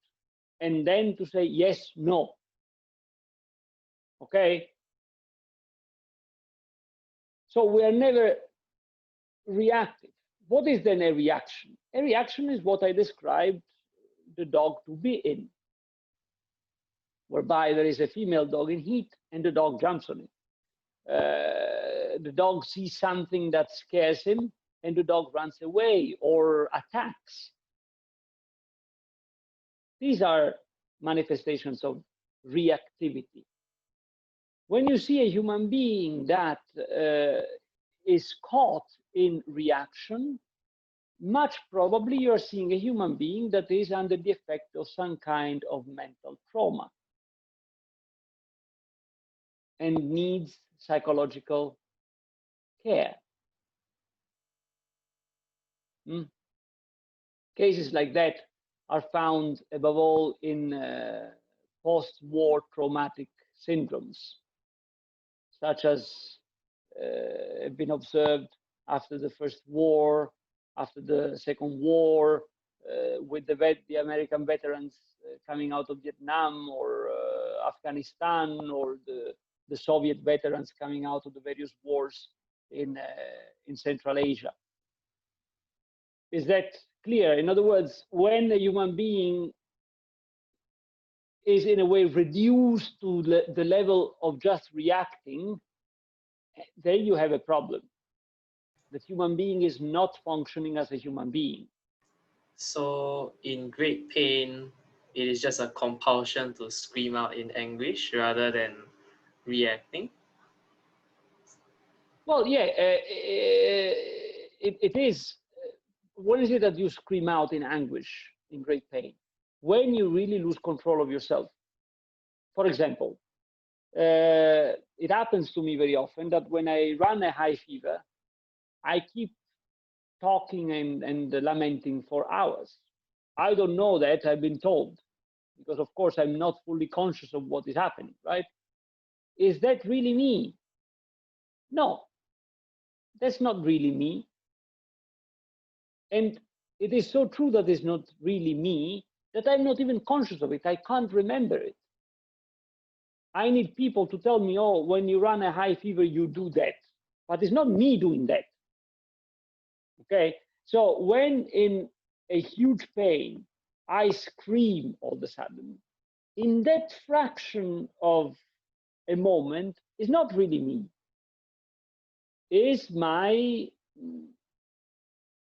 and then to say yes, no. Okay? So we are never reactive. What is then a reaction? A reaction is what I described the dog to be in, whereby there is a female dog in heat and the dog jumps on it. The dog sees something that scares him and the dog runs away or attacks. These are manifestations of reactivity. When you see a human being that is caught in reaction, much probably you're seeing a human being that is under the effect of some kind of mental trauma and needs psychological care. Cases like that are found above all in post-war traumatic syndromes, such as have been observed after the First War, after the Second War, with the American veterans coming out of Vietnam or Afghanistan, or the Soviet veterans coming out of the various wars in Central Asia. Is that clear? In other words, when a human being is in a way reduced to the level of just reacting, there you have a problem. The human being is not functioning as a human being. So in great pain, it is just a compulsion to scream out in anguish rather than reacting? Well, yeah, it is. When is it that you scream out in anguish, in great pain? When you really lose control of yourself. For example, it happens to me very often that when I run a high fever, I keep talking and lamenting for hours. I don't know that, I've been told, because of course I'm not fully conscious of what is happening, right? Is that really me? No, that's not really me. And it is so true that it's not really me that I'm not even conscious of it. I can't remember it. I need people to tell me, oh, when you run a high fever, you do that. But it's not me doing that. Okay? So when in a huge pain, I scream all of a sudden, in that fraction of a moment, is not really me. Is my,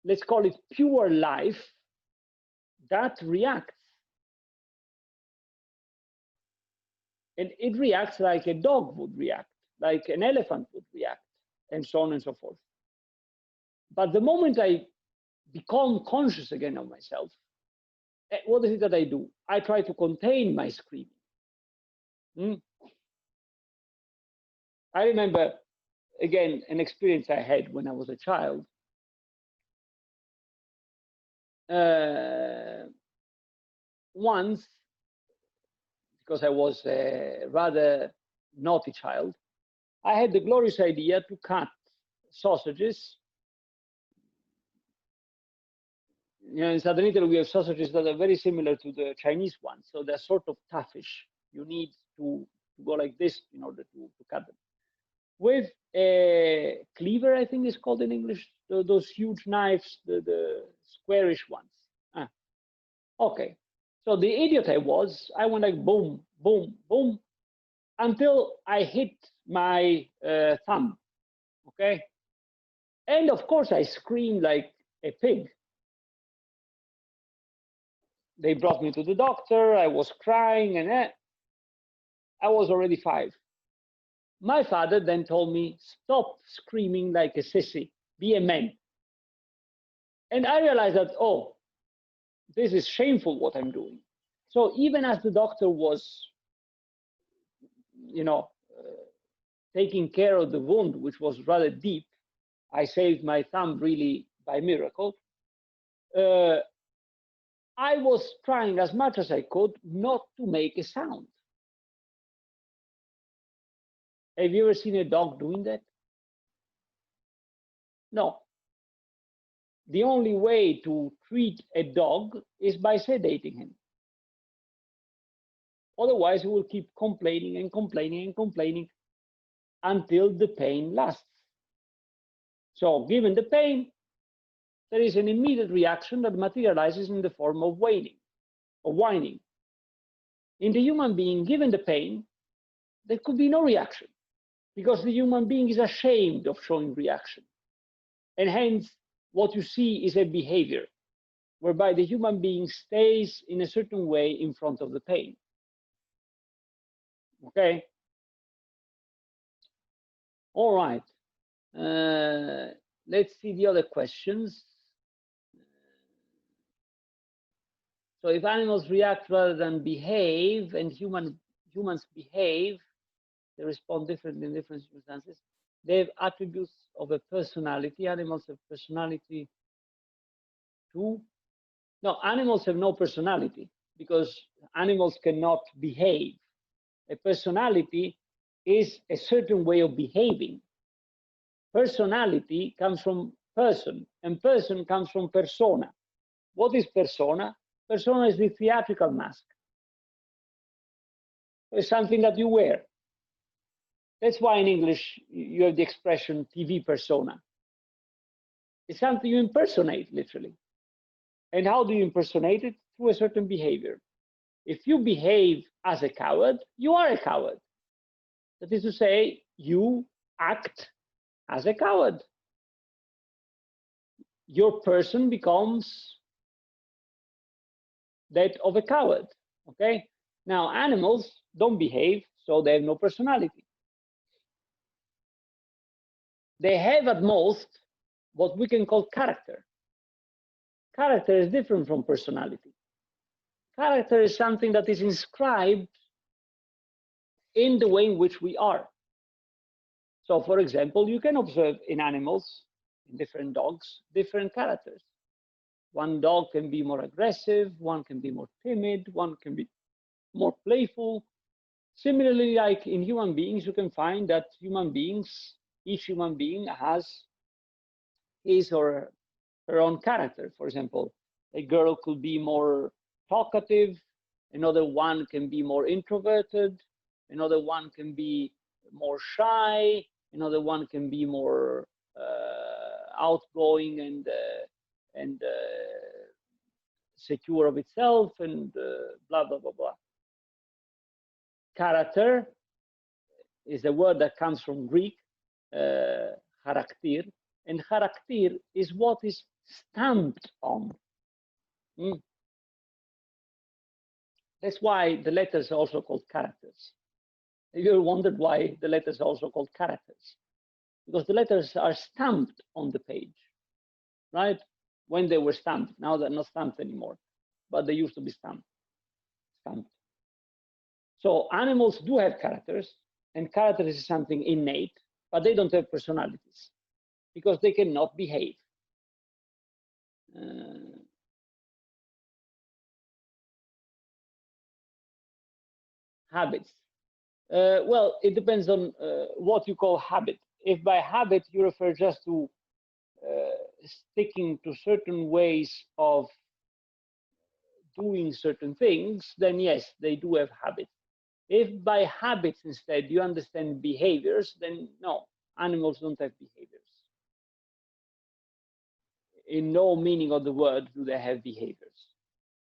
let's call it pure life, that reacts. And it reacts like a dog would react, like an elephant would react, and so on and so forth. But the moment I become conscious again of myself, what is it that I do? I try to contain my screaming. I remember, again, an experience I had when I was a child. Once, because I was a rather naughty child, I had the glorious idea to cut sausages. You know, in southern Italy, we have sausages that are very similar to the Chinese ones. So they're sort of toughish. You need to go like this in order to cut them. With a cleaver, I think it's called in English, those huge knives, the squarish ones. Okay. So the idiot I was, I went like boom, boom, boom, until I hit my thumb. Okay. And of course, I screamed like a pig. They brought me to the doctor. I was crying, and I was already 5. My father then told me, stop screaming like a sissy, be a man. And I realized that, oh, this is shameful what I'm doing. So even as the doctor was, you know, taking care of the wound, which was rather deep, I saved my thumb really by miracle. I was trying as much as I could not to make a sound. Have you ever seen a dog doing that? No. The only way to treat a dog is by sedating him. Otherwise, he will keep complaining and complaining and complaining until the pain lasts. So given the pain, there is an immediate reaction that materializes in the form of whining. In the human being, given the pain, there could be no reaction because the human being is ashamed of showing reaction. And hence, what you see is a behavior whereby the human being stays in a certain way in front of the pain. Okay? All right. Let's see the other questions. So if animals react rather than behave, and humans behave, they respond differently in different circumstances. They have attributes of a personality. Animals have personality too. No, animals have no personality because animals cannot behave. A personality is a certain way of behaving. Personality comes from person, and person comes from persona. What is persona? Persona is the theatrical mask. It's something that you wear. That's why in English you have the expression TV persona. It's something you impersonate, literally. And how do you impersonate it? Through a certain behavior. If you behave as a coward, you are a coward. That is to say, you act as a coward. Your person becomes that of a coward. Okay? Now, animals don't behave, so they have no personality. They have at most what we can call character. Character is different from personality. Character is something that is inscribed in the way in which we are. So, for example, you can observe in animals, in different dogs, different characters. One dog can be more aggressive, one can be more timid, one can be more playful. Similarly, like in human beings, you can find that each human being has his or her own character. For example, a girl could be more talkative, another one can be more introverted, another one can be more shy, another one can be more outgoing and secure of itself, and blah blah blah blah. Character is a word that comes from Greek, charakter, and charakter is what is stamped on. That's why the letters are also called characters. Have you ever wondered why the letters are also called characters? Because the letters are stamped on the page, right? When they were stamped. Now they're not stamped anymore, but they used to be stamped. So animals do have characters, and characters is something innate, but they don't have personalities because they cannot behave. Habits. Well, it depends on what you call habit. If by habit you refer just to sticking to certain ways of doing certain things, then yes, they do have habits. If by habits instead you understand behaviors, then no, animals don't have behaviors. In no meaning of the word do they have behaviors,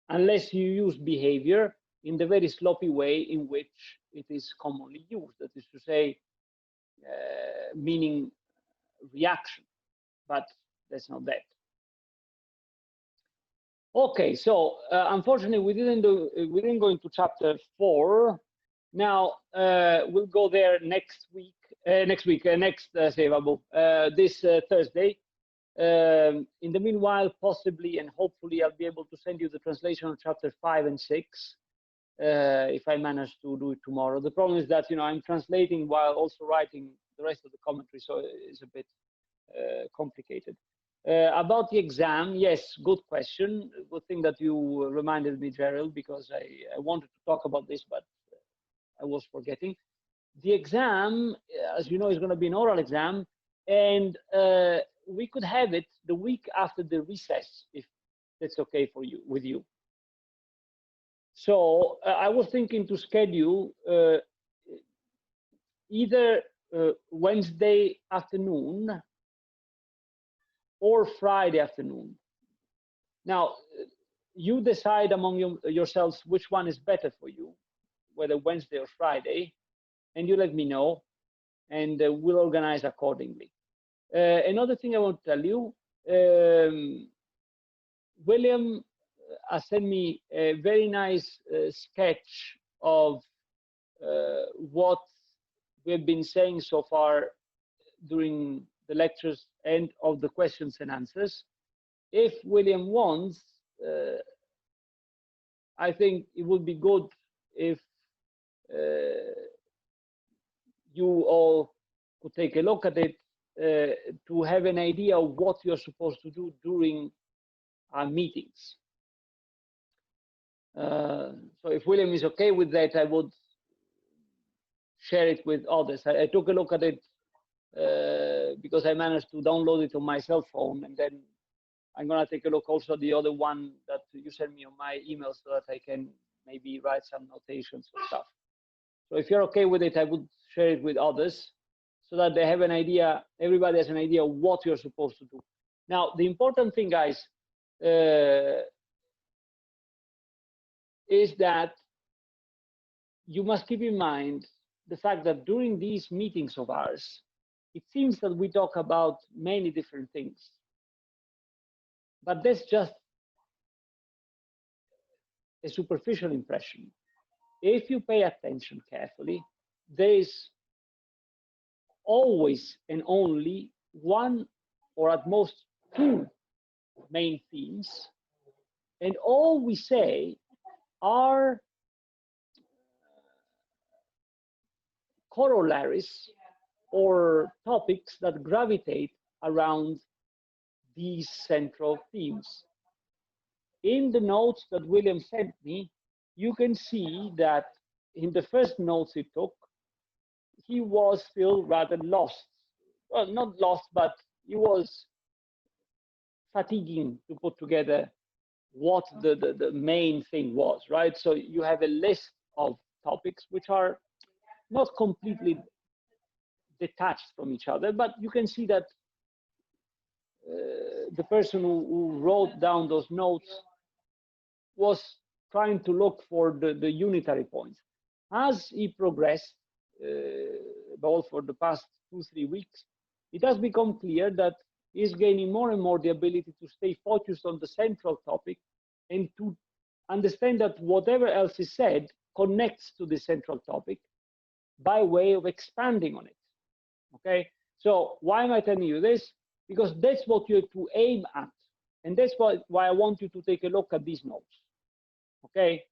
unless you use behavior in the very sloppy way in which it is commonly used, that is to say, meaning reaction, but that's not that. Okay, so unfortunately we didn't go into chapter 4. Now we'll go there next Thursday. In the meanwhile, possibly and hopefully I'll be able to send you the translation of chapter 5 and 6 if I manage to do it tomorrow. The problem is that I'm translating while also writing the rest of the commentary, so it's a bit complicated. About the exam, yes, good question. Good thing that you reminded me, Gerald, because I wanted to talk about this, but I was forgetting. The exam, as you know, is going to be an oral exam, and we could have it the week after the recess, if that's okay for you, with you. So I was thinking to schedule either Wednesday afternoon or Friday afternoon. Now, you decide among yourselves which one is better for you, whether Wednesday or Friday, and you let me know, and we'll organize accordingly. Another thing I want to tell you, William has sent me a very nice sketch of what we've been saying so far during the lectures and of the questions and answers. If William wants, I think it would be good if you all could take a look at it to have an idea of what you're supposed to do during our meetings. So if William is okay with that, I would share it with others. I took a look at it because I managed to download it on my cell phone, and then I'm gonna take a look also at the other one that you sent me on my email so that I can maybe write some notations or stuff. So if you're okay with it, I would share it with others so that they have an idea, everybody has an idea of what you're supposed to do. Now, the important thing, guys, is that you must keep in mind the fact that during these meetings of ours, it seems that we talk about many different things. But that's just a superficial impression. If you pay attention carefully, there is always and only one or at most two main themes, and all we say are corollaries or topics that gravitate around these central themes. In the notes that William sent me, you can see that in the first notes he took, he was still rather lost. Well, not lost, but he was fatiguing to put together what the main thing was, right? So you have a list of topics which are not completely detached from each other, but you can see that the person who wrote down those notes was trying to look for the unitary points. As he progressed, both for the past 2-3 weeks, it has become clear that he's gaining more and more the ability to stay focused on the central topic and to understand that whatever else is said connects to the central topic by way of expanding on it. Okay, so why am I telling you this? Because that's what you have to aim at, and that's why I want you to take a look at these notes. Okay,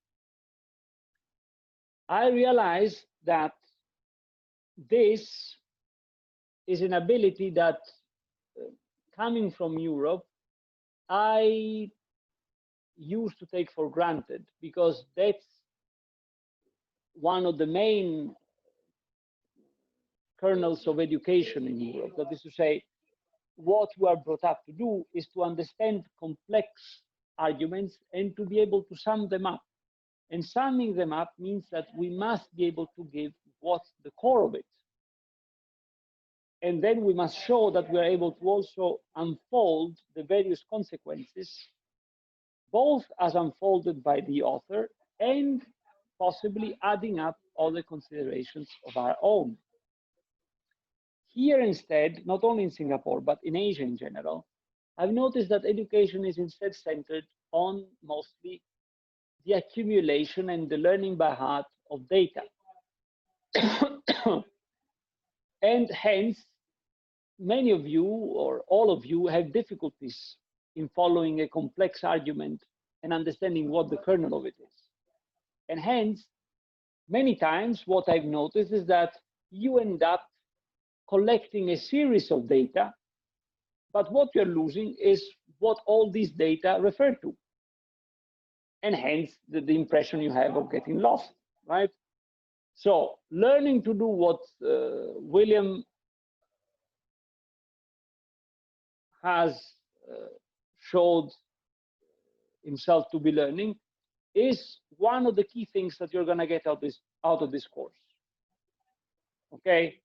I realize that this is an ability that, coming from Europe, I used to take for granted, because that's one of the main kernels of education in Europe. That is to say, what we are brought up to do is to understand complex arguments and to be able to sum them up. And summing them up means that we must be able to give what's the core of it. And then we must show that we are able to also unfold the various consequences, both as unfolded by the author and possibly adding up other considerations of our own. Here instead, not only in Singapore, but in Asia in general, I've noticed that education is instead centered on mostly the accumulation and the learning by heart of data. And hence, many of you, or all of you, have difficulties in following a complex argument and understanding what the kernel of it is. And hence, many times what I've noticed is that you end up collecting a series of data, but what you're losing is what all these data refer to. And hence the impression you have of getting lost, right? So learning to do what William has showed himself to be learning is one of the key things that you're going to get out of this course. Okay,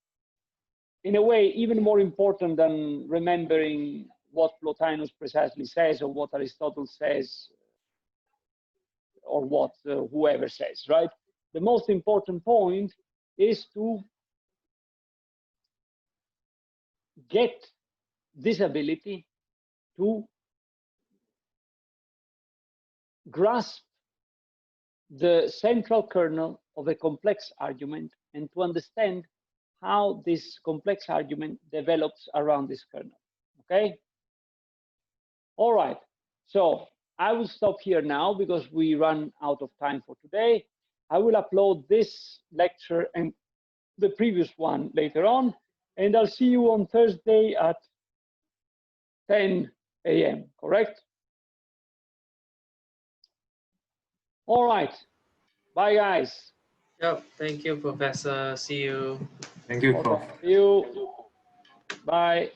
in a way, even more important than remembering what Plotinus precisely says or what Aristotle says or what whoever says, right? The most important point is to get this ability to grasp the central kernel of a complex argument and to understand how this complex argument develops around this kernel. Okay? All right. So I will stop here now because we run out of time for today. I will upload this lecture and the previous one later on, and I'll see you on Thursday at 10 a.m., correct? All right. Bye, guys. Yep. Thank you, Professor. See you. Thank you, Prof. See you. Bye.